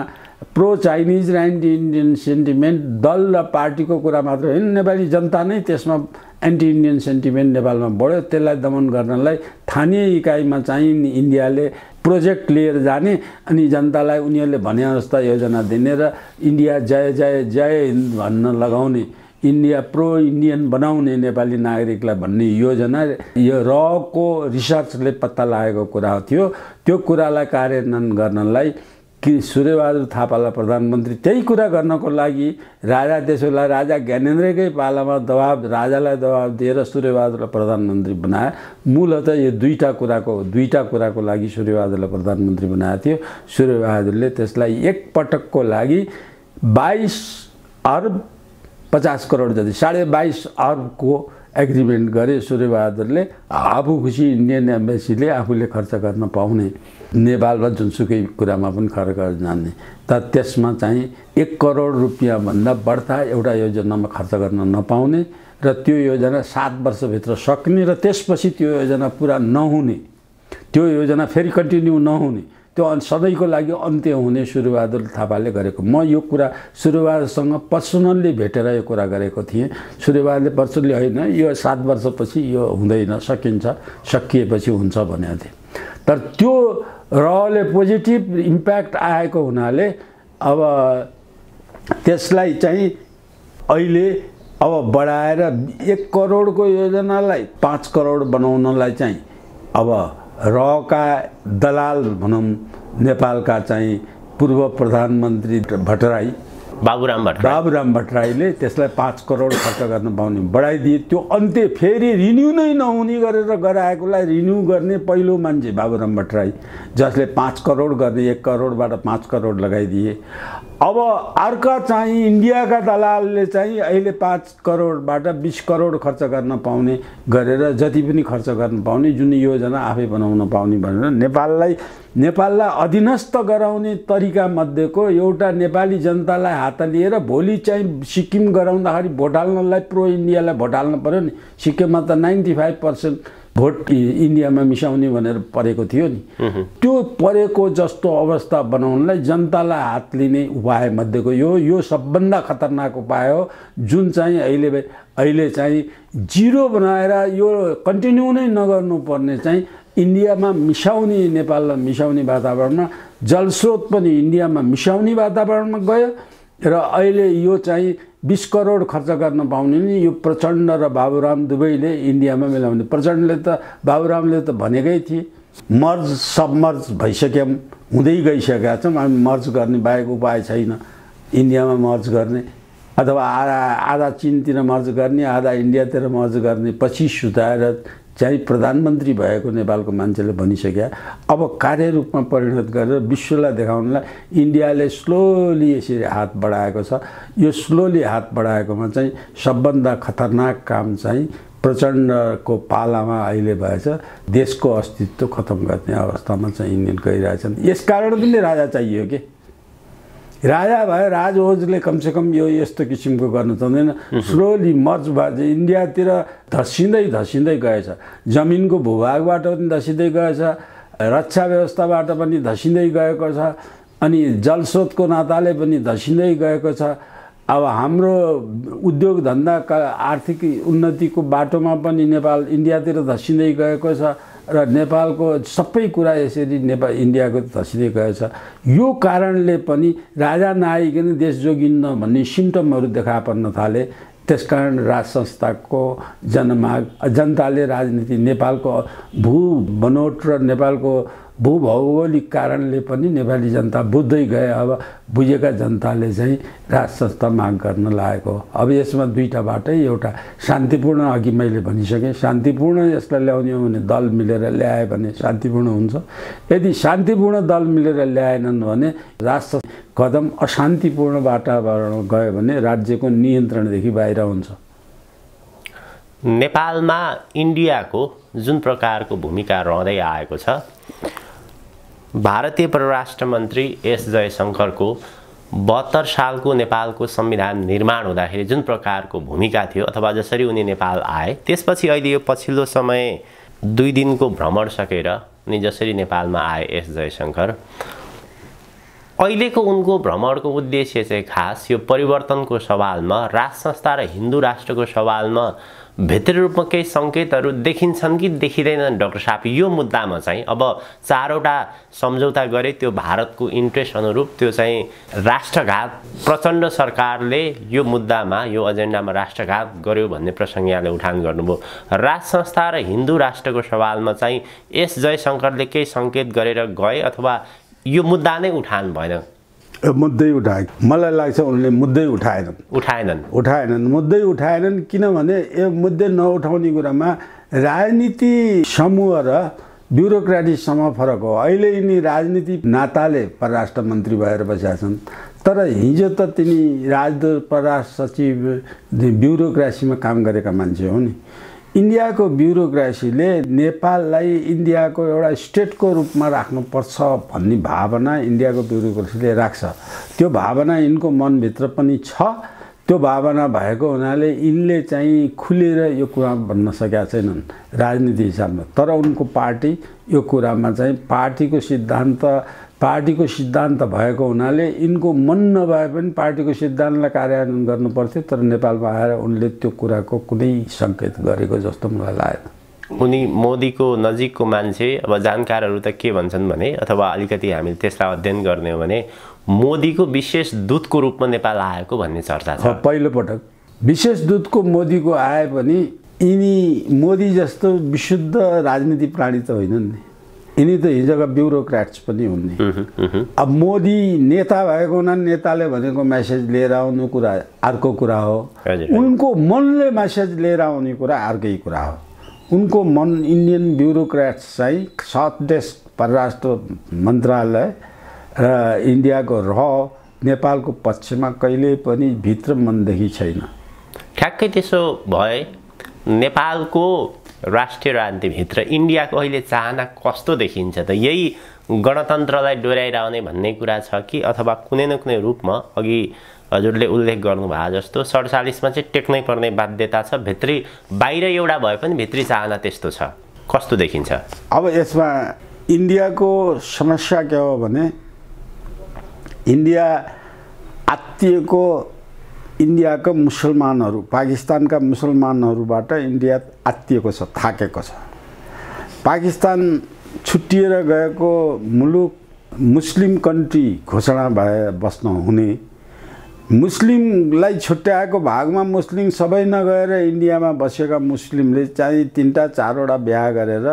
प्रो चाइनिज र एन्टी इन्डियन सेन्टिमेन्ट दल र पार्टीको कुरा मात्र होइन, नेपाली जनता नै त्यसमा एन्टी इन्डियन सेन्टिमेन्ट नेपालमा बढ्यो। त्यसलाई दमन गर्नलाई स्थानीय इकाइमा चाहिँ इन्डियाले प्रोजेक्ट लिएर जाने अनि जनतालाई उनीहरूले भने जस्ता योजना दिने र इन्डिया जय जय जय हिन्द भन्न लगाउने इन्डिया प्रो इन्डियन बनाउने नेपाली नागरिकलाई भन्ने योजना यो रको रिसर्चले पत्ता लागेको कुरा थियो। त्यो कुरालाई कार्यान्वयन गर्नलाई कि सूर्यबहादुर थापालाई प्रधानमन्त्री त्यही कुरा गर्नको लागि राजा त्यसोला राजा ज्ञानेन्द्रकै पालामा राजालाई दबाब दिएर सूर्यबहादुरलाई प्रधानमन्त्री बनाए। मूलतः यो दुईटा कुराको लागि सूर्यबहादुरलाई प्रधानमन्त्री बनाएको थियो। सूर्यबहादुरले त्यसलाई एक पटकको लागि 22 अर्ब 50 करोड जति 22.5 अर्बको एग्रिमेन्ट गरे सूर्यबहादुरले। आफू खुसी इन्डियन एम्बेसीले आफूले खर्च गर्न पाउने, नेपालमा जुनसुकै कुरामा पनि खर्च गर्न जान्ने। तर त्यसमा चाहिँ 1 करोड रुपियाँभन्दा बढ्ता एउटा योजनामा खर्च गर्न नपाउने र त्यो योजना 7 वर्षभित्र सक्ने र त्यसपछि त्यो योजना पुरा नहुने, त्यो योजना फेरि कन्टिन्यू नहुने, त्यो सधैँको लागि अन्त्य हुने सूर्यबहादुर थापाले गरेको। म यो कुरा सूर्यबहादुरसँग पर्सनल्ली भेटेर यो कुरा गरेको थिएँ। सूर्यबहादुरले पर्सनल्ली होइन, यो 7 वर्षपछि यो हुँदैन, सकिएपछि हुन्छ भनेको थिएँ। तर त्यो रहले पोजिटिभ इम्प्याक्ट आएको हुनाले अब त्यसलाई चाहिँ अहिले अब बढाएर 1 करोडको योजनालाई 5 करोड बनाउनलाई चाहिँ अब रका दलाल भनौँ नेपालका चाहिँ पूर्व प्रधानमन्त्री बाबुराम भट्टराईले त्यसलाई 5 करोड खर्च गर्न पाउने बढाइदिए। त्यो अन्त्य फेरि रिन्यू नै नहुने गरेर गराएकोलाई रिन्यू गर्ने पहिलो मान्छे बाबुराम भट्टराई, जसले 5 करोड गर्ने 1 करोडबाट 5 करोड लगाइदिए। अब अर्का चाहिँ इन्डियाका दलालले चाहिँ अहिले 5 करोडबाट 20 करोड खर्च गर्न पाउने गरेर जति पनि खर्च गर्न पाउने जुन योजना आफै बनाउन पाउने भनेर नेपाललाई अधीनस्थ गराउने तरिका मध्येको एउटा नेपाली जनतालाई हात लिएर भोलि चाहिँ सिक्किम गराउँदाखेरि भोट हाल्नलाई प्रो इन्डियालाई भोट हाल्न पर्यो नि। सिक्किममा त 95% भोट इन्डियामा मिसाउने भनेर परेको थियो नि। त्यो परेको जस्तो अवस्था बनाउनलाई जनतालाई हात लिने उपाय मध्येको यो सबभन्दा खतरनाक उपाय हो, जुन चाहिँ अहिले चाहिँ जिरो बनाएर यो कन्टिन्यू नै नगर्नुपर्ने चाहिँ इन्डियामा मिसाउने, नेपाललाई मिसाउने वातावरणमा जलस्रोत पनि इन्डियामा मिसाउने वातावरणमा गयो र अहिले यो चाहिँ 20 करोड खर्च गर्न पाउने नि यो प्रचण्ड र बाबुराम दुवैले इन्डियामा मिलाउने। प्रचण्डले त बाबुरामले त भनेकै थिए सबमर्ज भइसक्यौँ, हुँदै गइसकेका छौँ, हामी मर्ज गर्ने बाहेक उपाय छैन। इन्डियामा मर्ज गर्ने अथवा आधा चीनतिर मर्ज गर्ने, आधा इन्डियातिर मर्ज गर्ने पछि सुताएर चाहिँ प्रधानमन्त्री भएको नेपालको मान्छेले भनिसक्यो। अब कार्यरूपमा परिणत गरेर विश्वलाई देखाउनलाई इन्डियाले स्लोली यसरी हात बढाएको छ। यो स्लोली हात बढाएकोमा चाहिँ सबभन्दा खतरनाक काम चाहिँ प्रचण्डको पालामा अहिले भएछ। देशको अस्तित्व खतम गर्ने अवस्थामा चाहिँ यिनीहरू गइरहेछन्। यसकारण पनि राजा चाहियो कि राजा भए राजभोजले कमसेकम यो यस्तो किसिमको गर्नु चाहँदैन। स्लोली मर्ज भएछ, इन्डियातिर धसिँदै गएछ, जमिनको भूभागबाट पनि धसिँदै गएछ, रक्षा व्यवस्थाबाट पनि धसिँदै गएको छ, अनि जलस्रोतको नाताले पनि धसिँदै गएको छ। अब हाम्रो उद्योग धन्दाका आर्थिक उन्नतिको बाटोमा पनि नेपाल इन्डियातिर धसिँदै गएको छ र नेपालको सबै कुरा यसरी इन्डियाको धसिँदै गएछ। यो कारणले पनि राजा नआइकन देश जोगिन्न भन्ने सिम्टमहरू देखा पर्न थाले। त्यसकारण राज संस्थाको जनमाग, जनताले राजनीति, नेपालको भू बनोट र नेपालको भूभौगोलिक कारणले पनि नेपाली जनता बुझ्दै गए। अब बुझेका जनताले चाहिँ राज संस्था माग गर्न लागेको। अब यसमा दुईटा बाटै, एउटा शान्तिपूर्ण, अघि मैले भनिसकेँ, शान्तिपूर्ण यसलाई ल्याउने हो भने दल मिलेर ल्याए भने शान्तिपूर्ण हुन्छ। यदि शान्तिपूर्ण दल मिलेर ल्याएनन् भने राज कदम अशान्तिपूर्ण वातावरण गयो भने राज्यको नियन्त्रणदेखि बाहिर हुन्छ। नेपालमा इन्डियाको जुन प्रकारको भूमिका रहँदै आएको छ, भारतीय परराष्ट्र मन्त्री एस जयशंकरको 72 सालको नेपालको संविधान निर्माण हुँदाखेरि जुन प्रकारको भूमिका थियो अथवा जसरी उनी नेपाल आए, त्यसपछि अहिले यो पछिल्लो समय 2 दिनको भ्रमण सकेर उनी जसरी नेपालमा आए एस जयशंकर, अहिलेको उनको भ्रमणको उद्देश्य चाहिँ खास यो परिवर्तनको सवालमा राज संस्था र हिन्दू राष्ट्रको सवालमा भित्री रूपमा केही सङ्केतहरू देखिन्छन् कि देखिँदैनन् डाक्टर साहब? यो मुद्दामा चाहिँ अब 4वटा सम्झौता गरे, त्यो भारतको इन्ट्रेस्ट अनुरूप त्यो चाहिँ राष्ट्रघात, प्रचण्ड सरकारले यो मुद्दामा यो एजेन्डामा राष्ट्रघात गर्यो भन्ने प्रसङ्ग यहाँले उठान गर्नुभयो। राज संस्था र हिन्दू राष्ट्रको सवालमा चाहिँ एस जयशङ्करले केही सङ्केत गरेर गए अथवा यो मुद्दा नै उठान भएन? मुद्दै उठाए, मलाई लाग्छ उनले मुद्दै उठाएनन् मुद्दै उठाएनन् किनभने यो मुद्दै नउठाउने कुरामा राजनीति समूह र ब्युरोक्रेटिसम्म फरक हो। अहिले यिनी राजनीति नाताले परराष्ट्र मन्त्री भएर बसेका छन्, तर हिजो त तिनी राजदूत, परराष्ट्र सचिव, ब्युरोक्रेसीमा काम गरेका मान्छे हो नि। इन्डियाको ब्युरोक्रेसीले नेपाललाई इन्डियाको एउटा स्टेटको रूपमा राख्नुपर्छ भन्ने भावना इन्डियाको ब्युरोक्रेसीले राख्छ। त्यो भावना यिनको मनभित्र पनि छ। त्यो भावना भएको हुनाले यिनले चाहिँ खुलेर यो कुरा भन्न सकेका छैनन् राजनीति हिसाबमा। तर उनको पार्टी यो कुरामा चाहिँ पार्टीको सिद्धान्त भएको हुनाले यिनको मन नभए पनि पार्टीको सिद्धान्तलाई कार्यान्वयन गर्नुपर्थ्यो। तर नेपालमा आएर उनले त्यो कुराको कुनै सङ्केत गरेको जस्तो मलाई लागेन। उनी मोदीको नजिकको मान्छे, अब जानकारहरू त के भन्छन् भने, अथवा अलिकति हामीले त्यसलाई अध्ययन गर्ने हो भने मोदीको विशेष दूतको रूपमा नेपाल आएको भन्ने चर्चा छ। पहिलोपटक विशेष दूतको मोदीको आए पनि यिनी मोदी जस्तो विशुद्ध राजनीति प्राणी त होइनन् नि। यिनी त हिजोका ब्युरोक्राट्स पनि हुन् नि। अब मोदी नेता भएको हुनाले नेताले भनेको मेसेज लिएर आउनु कुरा अर्को कुरा हो, उनको मनले मेसेज लिएर आउने कुरा अर्कै कुरा हो। उनको मन इन्डियन ब्युरोक्राट्स चाहिँ साउथ डेस्क परराष्ट्र मन्त्रालय र इन्डियाको नेपालको पक्षमा कहिल्यै पनि भित्र मनदेखि छैन। ठ्याक्कै त्यसो भए नेपालको राष्ट्रिय राजनीतिभित्र इन्डियाको अहिले चाहना कस्तो देखिन्छ त? यही गणतन्त्रलाई डोर्याइरहने भन्ने कुरा छ कि अथवा कुनै न कुनै रूपमा अघि हजुरले उल्लेख गर्नुभयो जस्तो 47मा चाहिँ टेक्नै पर्ने बाध्यता छ, भित्री बाहिर एउटा भए पनि भित्री चाहना त्यस्तो छ, कस्तो देखिन्छ? अब यसमा इन्डियाको समस्या के हो भने इन्डिया आत्तिएको इन्डियाका मुसलमानहरू, पाकिस्तानका मुसलमानहरूबाट इन्डिया आत्तिएको छ, थाकेको छ। पाकिस्तान छुट्टिएर गएको मुलुक मुस्लिम कन्ट्री घोषणा भए बस्न हुने, मुस्लिमलाई छुट्याएको भागमा मुस्लिम सबै नगएर इन्डियामा बसेका मुस्लिमले चाहिँ 3-4वटा बिहा गरेर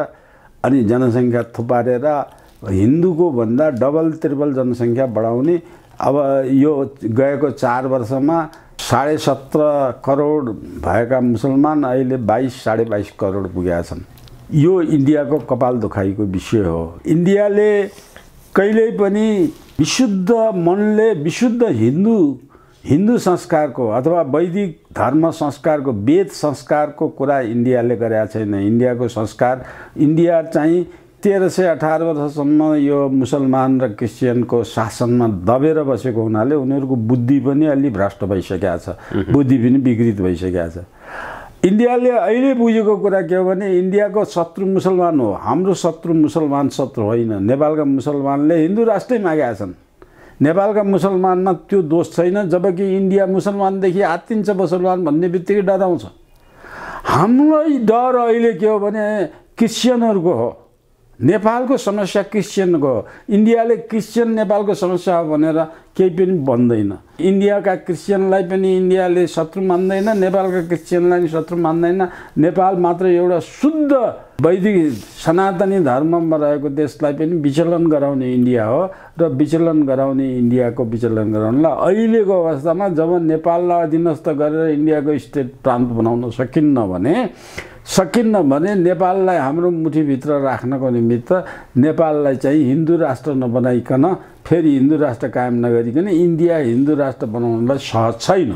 अनि जनसङ्ख्या थुपारेर हिन्दूको भन्दा डबल त्रिबल जनसङ्ख्या बढाउने। अब यो गएको 4 वर्षमा 17.5 करोड भएका मुसलमान अहिले 22-22.5 करोड पुगेका छन्। यो इन्डियाको कपाल दुखाइको विषय हो। इन्डियाले कहिल्यै पनि विशुद्ध मनले विशुद्ध हिन्दू संस्कारको अथवा वैदिक धर्म संस्कारको, वेद संस्कारको कुरा इन्डियाले गरेका छैन। इन्डियाको संस्कार, इन्डिया चाहिँ 1318 वर्षसम्म यो मुसलमान र क्रिस्चियनको शासनमा दबेर बसेको हुनाले उनीहरूको बुद्धि पनि अलि भ्रष्ट भइसकेको छ, बुद्धि पनि विकृत भइसकेको छ। इन्डियाले अहिले बुझेको कुरा के हो भने इन्डियाको शत्रु मुसलमान हो, हाम्रो शत्रु मुसलमान शत्रु होइन। नेपालका मुसलमानले हिन्दू राष्ट्रै मागेका छन्, नेपालका मुसलमानमा त्यो दोष छैन। जबकि इन्डिया मुसलमानदेखि आत्तिन्छ मुसलमान भन्ने बित्तिकै डराउँछ। हामीलाई डर अहिले के हो भने क्रिस्चियनहरूको हो। नेपालको समस्या क्रिस्चियनको हो। इन्डियाले क्रिस्चियन नेपालको समस्या हो भनेर केही पनि भन्दैन। इन्डियाका क्रिस्चियनलाई पनि इन्डियाले शत्रु मान्दैन, नेपालका क्रिस्चियनलाई पनि शत्रु मान्दैन। नेपाल मात्र एउटा शुद्ध वैदिक सनातनी धर्ममा रहेको देशलाई पनि विचलन गराउने इन्डिया हो र विचलन गराउने इन्डियाको विचलन गराउनलाई अहिलेको अवस्थामा जब नेपाललाई अधीनस्थ गरेर इन्डियाको स्टेट प्रान्त बनाउन सकिन्न भने नेपाललाई हाम्रो मुठीभित्र राख्नको निमित्त नेपाललाई चाहिँ हिन्दू राष्ट्र नबनाइकन फेरि हिन्दू राष्ट्र कायम नगरिकन इन्डिया हिन्दू राष्ट्र बनाउनलाई सहज छैन।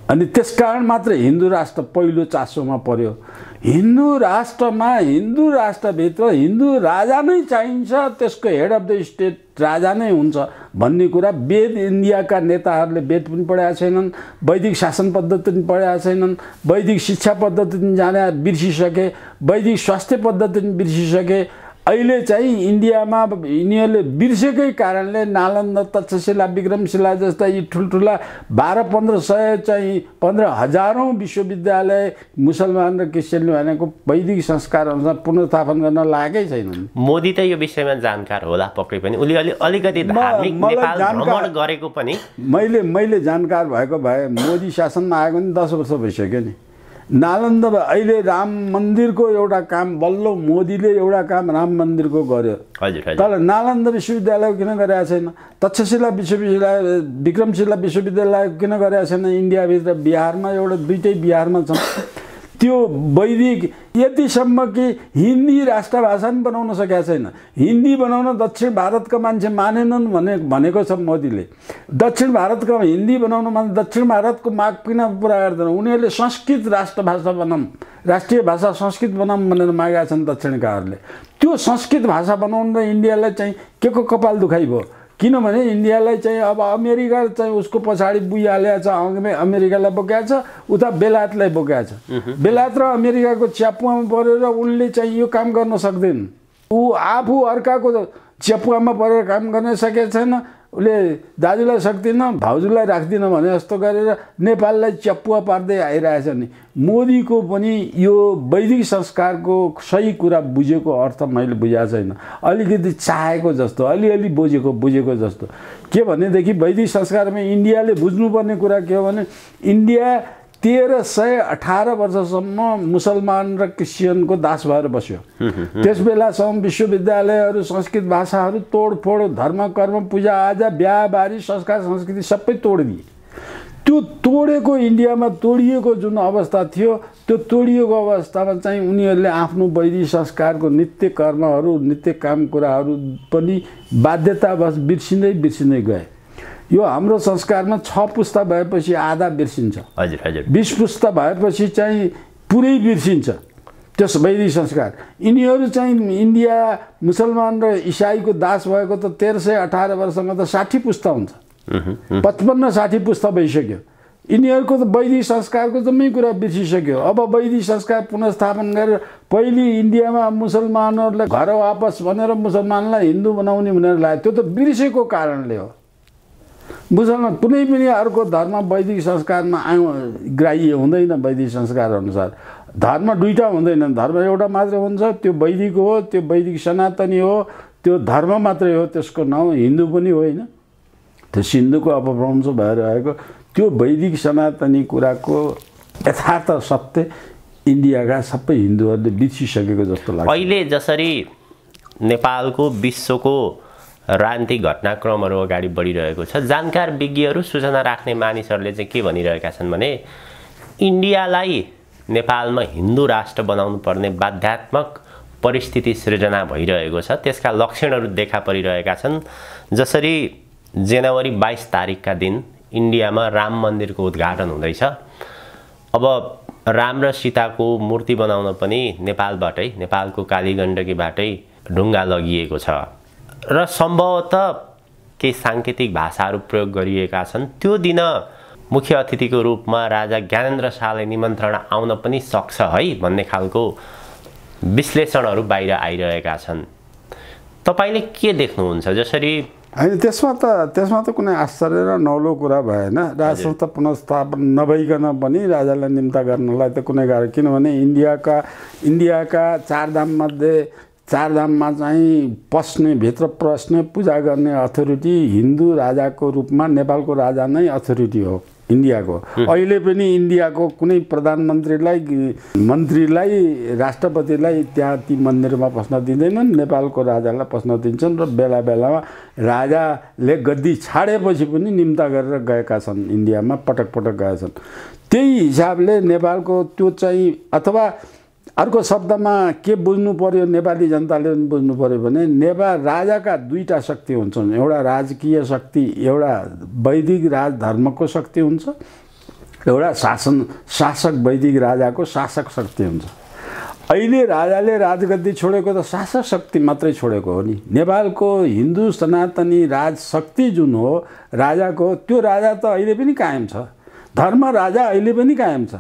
अनि त्यसकारण मात्र हिन्दू राष्ट्र पहिलो चासोमा पर्यो। हिन्दू राष्ट्रमा, हिन्दू राष्ट्रभित्र हिन्दू राजा नै चाहिन्छ, त्यसको हेड अफ द स्टेट राजा नै हुन्छ भन्ने कुरा वेद इन्डियाका नेताहरूले वेद पनि पढेका छैनन्, वैदिक शासन पद्धति पनि पढेका छैनन्, वैदिक शिक्षा पद्धति पनि जाने बिर्सिसके, वैदिक स्वास्थ्य पद्धति पनि बिर्सिसके। अहिले चाहिँ इन्डियामा यिनीहरूले बिर्सेकै कारणले नालन्दा, तक्षशिला, विक्रमशिला जस्ता यी ठुल्ठुला 12-1500 चाहिँ 15,000औं विश्वविद्यालय मुसलमान र क्रिस्चियनले भनेको वैदिक संस्कार अनुसार पुनर्स्थापन गर्न लागेकै छैनन्। मोदी त यो विषयमा जानकार होला पक्कै पनि, उले अलिकति धार्मिक नेपाल भ्रमण गरेको पनि मैले जानकार भएको भए मोदी शासनमा आएको नि 10 वर्ष भइसक्यो नि। नालन्दा अहिले राम मन्दिरको एउटा काम बल्ल मोदीले एउटा काम राम मन्दिरको गर्यो। हजुर। तर नालन्दा विश्वविद्यालय किन गरेको छैन? तक्षशिला विश्वविद्यालय, विक्रमशिला विश्वविद्यालय किन गरेको छैन? इन्डियाभित्र बिहारमा एउटा दुईटै बिहारमा छ। त्यो वैदिक यतिसम्म कि हिन्दी राष्ट्रभाषा पनि बनाउन सकेका छैन। हिन्दी बनाउन दक्षिण भारतका मान्छे मानेनन् भनेको छ मोदीले। दक्षिण भारतका हिन्दी बनाउन मान्छे दक्षिण भारतको माग किन पुरा गर्दैन? उनीहरूले संस्कृत राष्ट्रभाषा बनाऊँ, राष्ट्रिय भाषा संस्कृत बनाऊँ भनेर मागेका छन् दक्षिणकाहरूले। त्यो संस्कृत भाषा बनाउन र इन्डियालाई चाहिँ के को कपाल दुखाइ भयो? किनभने इन्डियालाई चाहिँ अब अमेरिका चाहिँ उसको पछाडि बुइहालेको छ, अमेरिकालाई बोकेको छ, उता बेलायतलाई बोकेको छ। बेलायत र अमेरिकाको च्यापुवामा परेर उनले चाहिँ यो काम गर्न सक्दैन। ऊ आफू अर्काको च्यापुवामा परेर काम गर्न सकेको छैन। उसले दाजुलाई सक्दिनँ, भाउजूलाई राख्दिनँ भने जस्तो गरेर नेपाललाई च्यापुवा पार्दै आइरहेछ नि। मोदीको पनि यो वैदिक संस्कारको सही कुरा बुझेको अर्थ मैले बुझाएको छैन। अलिकति चाहेको जस्तो, अलिअलि बुझेको जस्तो। के भनेदेखि वैदिक संस्कारमा इन्डियाले बुझ्नुपर्ने कुरा के हो भने इन्डिया 1318 वर्षसम्म मुसलमान र क्रिस्चियनको दास भएर बस्यो। त्यस बेलासम्म विश्वविद्यालयहरू, संस्कृत भाषाहरू तोडफोड, धर्म कर्म, पूजा आजा, बिहा बारी, संस्कार संस्कृति सबै तोडिदिए। त्यो तोडेको इन्डियामा तोडिएको जुन अवस्था थियो, त्यो तोडिएको अवस्थामा चाहिँ उनीहरूले आफ्नो वैदिक संस्कारको नित्य कर्महरू, नित्य काम कुराहरू पनि बाध्यतावश बिर्सिँदै गए। यो हाम्रो संस्कारमा 6 पुस्ता भएपछि आधा बिर्सिन्छ। हजुर। 20 पुस्ता भएपछि चाहिँ पुरै बिर्सिन्छ त्यस वैदिक संस्कार। यिनीहरू चाहिँ इन्डिया मुसलमान र इसाईको दास भएको त 1318 वर्षमा त 60 पुस्ता हुन्छ। 55-60 पुस्ता भइसक्यो। यिनीहरूको त वैदिक संस्कारको जम्मै कुरा बिर्सिसक्यो। अब वैदिक संस्कार पुनर्स्थापन गरेर पहिले इन्डियामा मुसलमानहरूलाई घर वापस भनेर मुसलमानलाई हिन्दू बनाउने भनेर लाग्यो। त्यो त बिर्सेको कारणले हो। मुसलमान कुनै पनि अर्को धर्म वैदिक संस्कारमा ग्राह्य हुँदैन। वैदिक संस्कार अनुसार धर्म दुईटा हुँदैन, धर्म एउटा मात्रै हुन्छ। त्यो वैदिक हो, त्यो वैदिक सनातनी हो, त्यो धर्म मात्रै हो। त्यसको नाउँ हिन्दू पनि होइन। त्यो सिन्धुको अपभ्रंश भएर आएको त्यो वैदिक सनातनी कुराको यथार्थ सत्य इन्डियाका सबै हिन्दूहरूले बिर्सिसकेको जस्तो लाग्छ। अहिले जसरी नेपालको विश्वको राजनीतिक घटनाक्रमहरू अगाडि बढिरहेको छ, जानकार विज्ञहरू, सूचना राख्ने मानिसहरूले चाहिँ के भनिरहेका छन् भने इन्डियालाई नेपालमा हिन्दू राष्ट्र बनाउनु पर्ने बाध्यात्मक परिस्थिति सृजना भइरहेको छ। त्यसका लक्षणहरू देखा परिरहेका छन्। जसरी जनवरी 22 तारिकका दिन इन्डियामा राम मन्दिरको उद्घाटन हुँदैछ। अब राम र सीताको मूर्ति बनाउन पनि नेपालबाटै, नेपालको कालीगण्डकीबाटै ढुङ्गा लगिएको छ र सम्भवतः केही साङ्केतिक भाषाहरू प्रयोग गरिएका छन्। त्यो दिन मुख्य अतिथिको रूपमा राजा ज्ञानेन्द्र शाहलाई निमन्त्रणा आउन पनि सक्छ है भन्ने खालको विश्लेषणहरू बाहिर आइरहेका छन्। तपाईले के देख्नुहुन्छ? जसरी होइन, त्यसमा त कुनै आश्चर्य र नौलो कुरा भएन। राजसंस्था पुनर्स्थापन नभइकन पनि राजालाई निम्ता गर्नलाई त कुनै गाह्रो, किनभने इन्डियाका चार धाममा चाहिँ पस्ने, भित्र पस्ने, पूजा गर्ने अथोरिटी हिन्दू राजाको रूपमा नेपालको राजा नै अथोरिटी हो इन्डियाको। अहिले पनि इन्डियाको कुनै प्रधानमन्त्रीलाई, मन्त्रीलाई, राष्ट्रपतिलाई त्यहाँ ती मन्दिरमा पस्न दिँदैनन्। नेपालको राजालाई पस्न दिन्छन् र बेला बेलामा राजाले गद्दी छाडेपछि पनि निम्ता गरेर गएका छन्। इन्डियामा पटक गएका छन्। त्यही हिसाबले नेपालको त्यो चाहिँ, अथवा अर्को शब्दमा के बुझ्नु पर्यो, नेपाली जनताले पनि बुझ्नु पर्यो भने नेपाल राजाका दुईटा शक्ति हुन्छन्। एउटा राजकीय शक्ति, एउटा वैदिक राज धर्मको शक्ति हुन्छ, एउटा शासक वैदिक राजाको शासक शक्ति हुन्छ। अहिले राजाले राजगद्दी छोडेको त शासक शक्ति मात्रै छोडेको हो नि। नेपालको हिन्दू सनातनी राज शक्ति जुन हो राजाको, त्यो राजा त अहिले पनि कायम छ। धर्मराजा अहिले पनि कायम छ।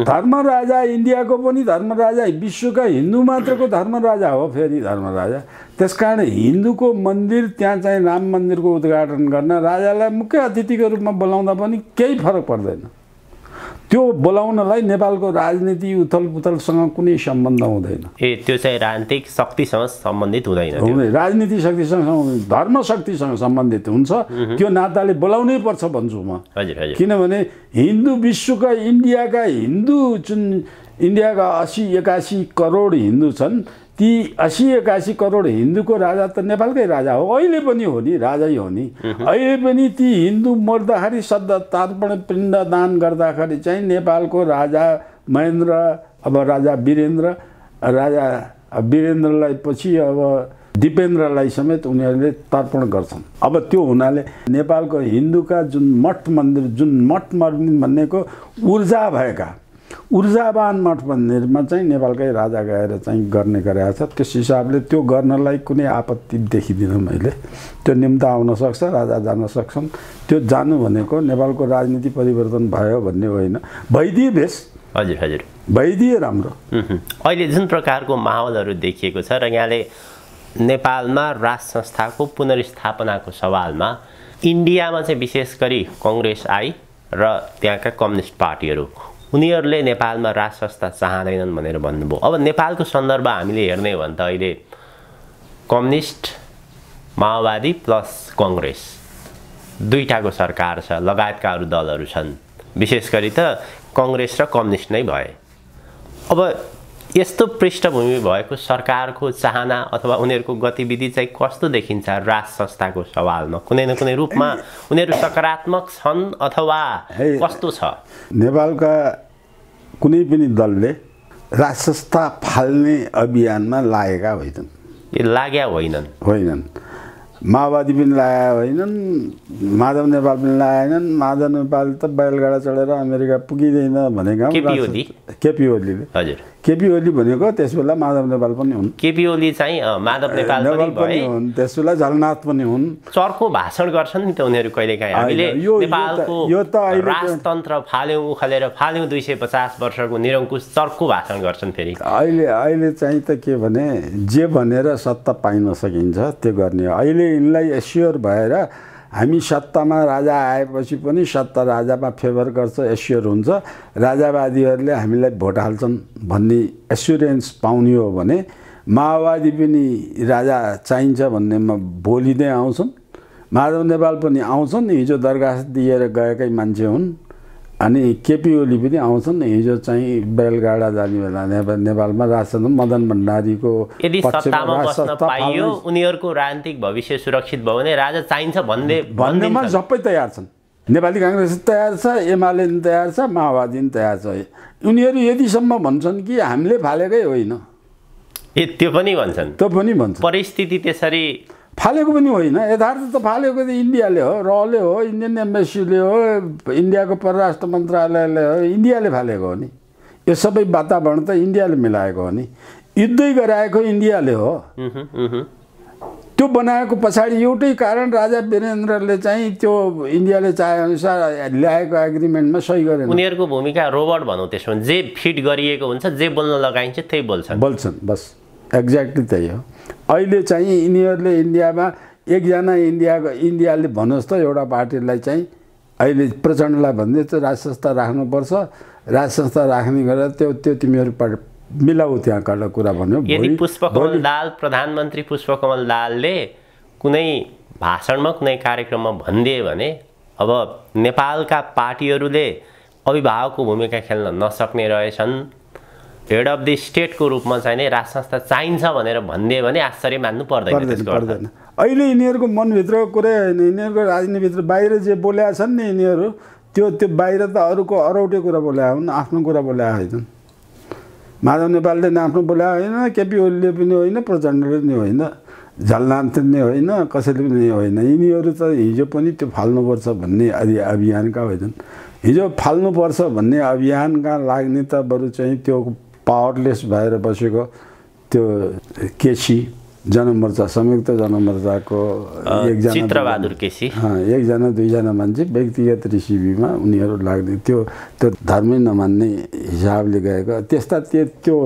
धर्मराजा इन्डियाको पनि धर्मराजा, विश्वका हिन्दू मात्रको धर्मराजा हो फेरि धर्मराजा। त्यसकारण हिन्दूको मन्दिर त्यहाँ चाहिँ राम मन्दिरको उद्घाटन गर्न राजालाई मुख्य अतिथिको रूपमा बोलाउँदा पनि केही फरक पर्दैन। त्यो बोलाउनलाई नेपालको राजनीति उथलपुथलसँग कुनै सम्बन्ध हुँदैन। त्यो चाहिँ राजनीतिक शक्तिसँग सम्बन्धित हुँदैन। राजनीतिक शक्तिसँग, धर्म शक्तिसँग सम्बन्धित हुन्छ। त्यो नाताले बोलाउनै पर्छ भन्छु म। हजुर हजुर। किनभने हिन्दू विश्वका इन्डियाका हिन्दू जुन इन्डियाका 80-81 करोड हिन्दू छन्, ती 80-81 करोड हिन्दूको राजा त नेपालकै राजा हो, अहिले पनि हो नि, राजै हो नि। अहिले पनि ती हिन्दू मर्दाखेरि श्रद्धा तर्पण पिण्ड दान गर्दाखेरि चाहिँ नेपालको राजा महेन्द्र, अब राजा वीरेन्द्रलाई पछि अब दिपेन्द्रलाई समेत उनीहरूले तर्पण गर्छन्। अब त्यो हुनाले नेपालको हिन्दूका जुन मठ मन्दिर भनेको ऊर्जा भएका ऊर्जावान मठ मन्दिरमा चाहिँ नेपालकै राजा गएर चाहिँ गर्ने गरेको छ। त्यस हिसाबले त्यो गर्नलाई कुनै आपत्ति देखिदिनँ मैले। त्यो निम्ता आउन सक्छ, राजा जान सक्छन्। त्यो जानु भनेको नेपालको राजनीति परिवर्तन भयो भन्ने होइन, भइदिए बेस। हजुर हजुर, भइदिए राम्रो। अहिले जुन प्रकारको माहौलहरू देखिएको छ र यहाँले नेपालमा राज संस्थाको पुनर्स्थापनाको सवालमा इन्डियामा चाहिँ विशेष गरी कङ्ग्रेस आई र त्यहाँका कम्युनिस्ट पार्टीहरू उनीहरूले नेपालमा राज संस्था चाहँदैनन् भनेर भन्नुभयो। अब नेपालको सन्दर्भ हामीले हेर्ने हो भने त अहिले कम्युनिस्ट, माओवादी प्लस कङ्ग्रेस दुईटाको सरकार छ, लगायतका अरू दलहरू छन्। विशेष गरी त कङ्ग्रेस र कम्युनिस्ट नै भए। अब यस्तो पृष्ठभूमि भएको सरकारको चाहना अथवा उनीहरूको गतिविधि चाहिँ कस्तो देखिन्छ राज संस्थाको सवालमा? कुनै न कुनै रूपमा उनीहरू सकारात्मक छन् अथवा कस्तो छ? नेपालका कुनै पनि दलले राज संस्था फाल्ने अभियानमा लागेका होइनन्। लाग्या होइनन्। माओवादी पनि लागेका होइनन्, माधव नेपाल पनि लागेनन्। माधव नेपाल त बैलगाडा चढेर अमेरिका पुगिँदैन भनेका केपी ओलीले। हजुर, केपी ओली भनेको त्यसबेला माधव नेपाल पनि हुन्। केपी ओली चाहिँ माधव नेपाल पनि हुन्, त्यसबेला झलनाथ पनि हुन्। चर्को भाषण गर्छन् नि त उनीहरू कहिलेकाहीँ। हामीले नेपालको राजतन्त्र फाल्यौँ उखालेर फाल्यौँ 250 वर्षको निरङ्कुश चर्को भाषण गर्छन्। फेरि अहिले चाहिँ त के भने जे भनेर सत्ता पाइन सकिन्छ त्यो गर्ने हो। अहिले यिनलाई एस्योर भएर हामी सत्तामा राजा आएपछि पनि सत्ता राजामा फेभर गर्छ, एस्योर हुन्छ, राजावादीहरूले हामीलाई भोट हाल्छन् भन्ने एस्युरेन्स पाउने हो भने माओवादी पनि राजा चाहिन्छ भन्नेमा भोलि नै आउँछन्। माधव नेपाल पनि आउँछन्, हिजो दरखास्त दिएर गएकै मान्छे हुन्। अनि केपी ओली पनि आउँछन्, हिजो चाहिँ बैलगाडा जाने बेला नेपालमा राजतन्त्र मदन भण्डारीको यदि सत्तामा बस्न पाइयो उनीहरूको राजनीतिक भविष्य सुरक्षित भयो भने राजा चाहिन्छ भन्नेमा सबै तयार छन्। नेपाली काङ्ग्रेस तयार छ, एमाले पनि तयार छ, माओवादी पनि तयार छ। उनीहरू यतिसम्म भन्छन् कि हामीले फालेकै होइन। त्यो पनि भन्छन्। परिस्थिति त्यसरी फालेको पनि होइन, यथार्थ त फालेको त इन्डियाले हो, रले हो, इन्डियन एम्बेसीले हो, इन्डियाको परराष्ट्र मन्त्रालयले हो, इन्डियाले फालेको हो नि। यो सबै वातावरण त इन्डियाले मिलाएको हो नि। युद्धै गराएको इन्डियाले हो। त्यो बनाएको पछाडि एउटै कारण राजा वीरेन्द्रले चाहिँ त्यो इन्डियाले चाहेअनुसार ल्याएको एग्रिमेन्टमा सही गरेन। उनीहरूको भूमिका रोबोट भनौँ, त्यसमा जे फिट गरिएको हुन्छ, जे बोल्न लगाइन्छ त्यही बोल्छन्। बस एक्ज्याक्टली त्यही हो। अहिले चाहिँ यिनीहरूले इन्डियामा एकजना इन्डियाले भन्नुहोस् त एउटा पार्टीलाई चाहिँ अहिले प्रचण्डलाई भन्दै त्यो राज संस्था राख्नुपर्छ, राज संस्था राख्ने गरेर त्यो तिमीहरू मिलाऊ त्यहाँबाट कुरा भन्यो। यदि पुष्पकमल दाहाल, प्रधानमन्त्री पुष्पकमल दाहालले कुनै भाषणमा कुनै कार्यक्रममा भनिदिए भने अब नेपालका पार्टीहरूले अभिभावकको भूमिका खेल्न नसक्ने रहेछन्, हेड अफ द स्टेटको रूपमा चाहिँ नै राज संस्था चाहिन्छ भनेर भनिदियो भने आश्चर्य मान्नु पर्दैन। अहिले यिनीहरूको मनभित्रको कुरै होइन, यिनीहरूको राजनीतिभित्र बाहिर जे बोलेका छन् नि यिनीहरू त्यो बाहिर त अरूको अरौटे कुरा बोलेका हुन्, आफ्नो कुरा बोलेका होइनन्। माधव नेपालले आफ्नो बोलेका होइन, केपी ओलीले पनि होइन, प्रचण्डले पनि होइन, झलनाथ पनि होइन, कसैले पनि होइन। यिनीहरू त हिजो पनि त्यो फाल्नुपर्छ भन्ने अभियानका होइनन्। हिजो फाल्नुपर्छ भन्ने अभियानका लाग्ने त बरु चाहिँ त्यो पावरलेस भएर बसेको त्यो केसी जनमोर्चा संयुक्त जनमोर्चाको एकजना चित्रबहादुर केसी एकजना दुईजना मान्छे व्यक्तिगत रिसिभीमा उनीहरू लाग्ने त्यो धर्मै नमान्ने हिसाबले गएको त्यस्ता त्यो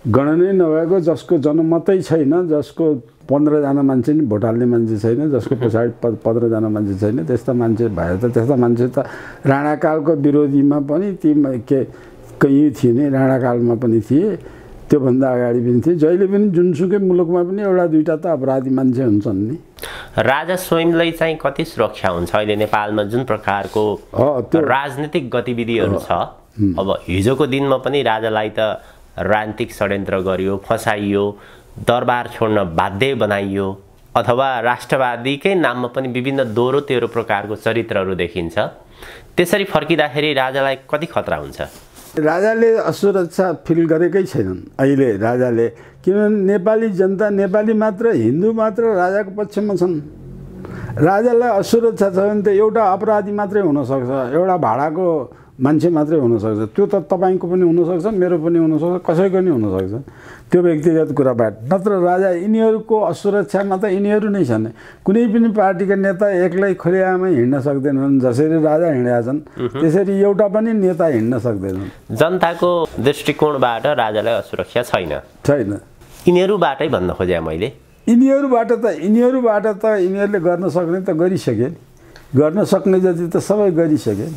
गणनै नभएको जसको जनमतै छैन जसको 15 जना मान्छे नि भोट हाल्ने मान्छे छैन जसको पछाडि 15 जना मान्छे छैन त्यस्ता मान्छे भए त त्यस्ता मान्छे त राणाकालको विरोधीमा पनि ती कहीँ थिए नि राणाकालमा पनि थिए त्योभन्दा अगाडि पनि थिए जहिले पनि जुनसुकै मुलुकमा पनि एउटा दुईटा त अपराधी मान्छे हुन्छन् नि राजा स्वयंलाई चाहिँ कति सुरक्षा हुन्छ अहिले नेपालमा जुन प्रकारको राजनीतिक गतिविधिहरू छ अब हिजोको दिनमा पनि राजालाई त राजनीतिक षड्यन्त्र गरियो फसाइयो दरबार छोड्न बाध्य बनाइयो अथवा राष्ट्रवादीकै नाममा पनि विभिन्न दोहोरो तेह्रो प्रकारको चरित्रहरू देखिन्छ त्यसरी फर्किँदाखेरि राजालाई कति खतरा हुन्छ राजाले असुरक्षा फिल गरेकै छैनन् अहिले राजाले किनभने नेपाली जनता नेपाली मात्र हिन्दू मात्र राजाको पक्षमा छन् राजालाई असुरक्षा छ भने त एउटा अपराधी मात्रै हुनसक्छ एउटा भाडाको मान्छे मात्रै हुनसक्छ त्यो त तपाईँको पनि हुनसक्छ मेरो पनि हुनसक्छ कसैको पनि हुनसक्छ त्यो व्यक्तिगत कुराबाट नत्र राजा यिनीहरूको असुरक्षामा त यिनीहरू नै छन् कुनै पनि पार्टीका नेता एक्लै खुलेआमै हिँड्न सक्दैनन् जसरी राजा हिँडेका छन् त्यसरी एउटा पनि नेता हिँड्न सक्दैनन् जनताको दृष्टिकोणबाट राजालाई असुरक्षा छैन यिनीहरूबाटै भन्न खोजेँ मैले यिनीहरूबाट त यिनीहरूले गर्न सक्ने त गरिसके गर्न सक्ने जति त सबै गरिसके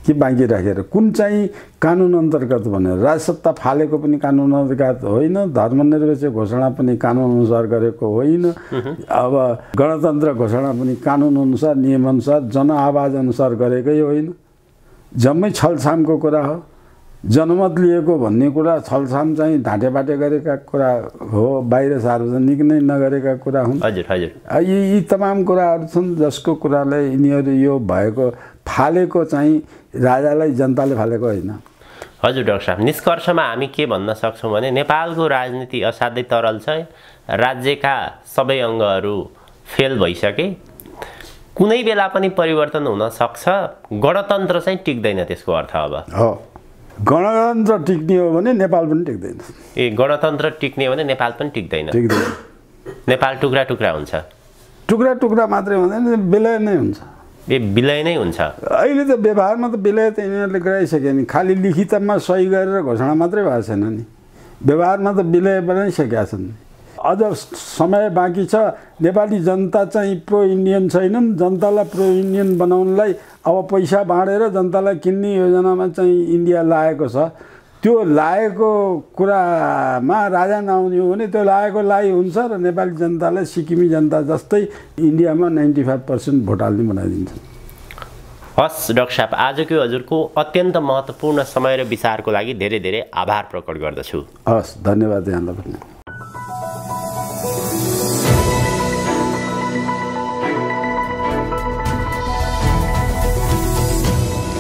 कि बाँकी राखेर कुन चाहिँ कानुन अन्तर्गत भनेर राजसत्ता फालेको पनि कानुन अन्तर्गत होइन धर्मनिरपेक्ष घोषणा पनि कानुन अनुसार गरेको होइन अब गणतन्त्र घोषणा पनि कानुन अनुसार नियम अनुसार जनआवाज अनुसार गरेकै होइन जम्मै छलछामको कुरा हो जनमत लिएको भन्ने कुरा छलछाम चाहिँ ढाँटेबाटे गरेका कुरा हो बाहिर सार्वजनिक नै नगरेका कुरा हुन् यी तमाम कुराहरू छन् जसको कुरालाई यिनीहरू यो भएको फालेको चाहिँ राजालाई जनताले फालेको होइन हजुर डाक्टर साहब निष्कर्षमा हामी के भन्न सक्छौँ भने नेपालको राजनीति असाध्यै तरल छ राज्यका सबै अङ्गहरू फेल भइसके कुनै बेला पनि परिवर्तन हुन सक्छ गणतन्त्र चाहिँ टिक्दैन त्यसको अर्थ अब हो गणतन्त्र टिक्ने हो भने नेपाल पनि टिक्दैन गणतन्त्र टिक्ने हो भने नेपाल पनि टिक्दैन नेपाल टुक्रा टुक्रा हुन्छ टुक्रा मात्रै हुँदैन विलय नै हुन्छ विलय नै हुन्छ अहिले त व्यवहारमा त विलय त यिनीहरूले गराइसके नि खालि लिखितमा सही गरेर घोषणा मात्रै भएको छैन नि व्यवहारमा त विलय बनाइसकेका छन् अझ समय बाँकी छ नेपाली जनता चाहिँ प्रो इन्डियन छैनन् जनतालाई प्रो इन्डियन बनाउनलाई अब पैसा बाँडेर जनतालाई किन्ने योजनामा चाहिँ इन्डिया लागेको छ त्यो लागेको कुरामा राजा नआउने हो भने त्यो लागेको लागि हुन्छ र नेपाली जनतालाई सिक्किमी जनता जस्तै इन्डियामा 95% भोट हाल्ने बनाइदिन्छ हस् डाक्टर साहब आजको हजुरको अत्यन्त महत्त्वपूर्ण समय र विचारको लागि धेरै धेरै आभार प्रकट गर्दछु हस् धन्यवाद यहाँलाई पनि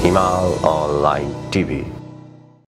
हिमाल अनलाइन टिभी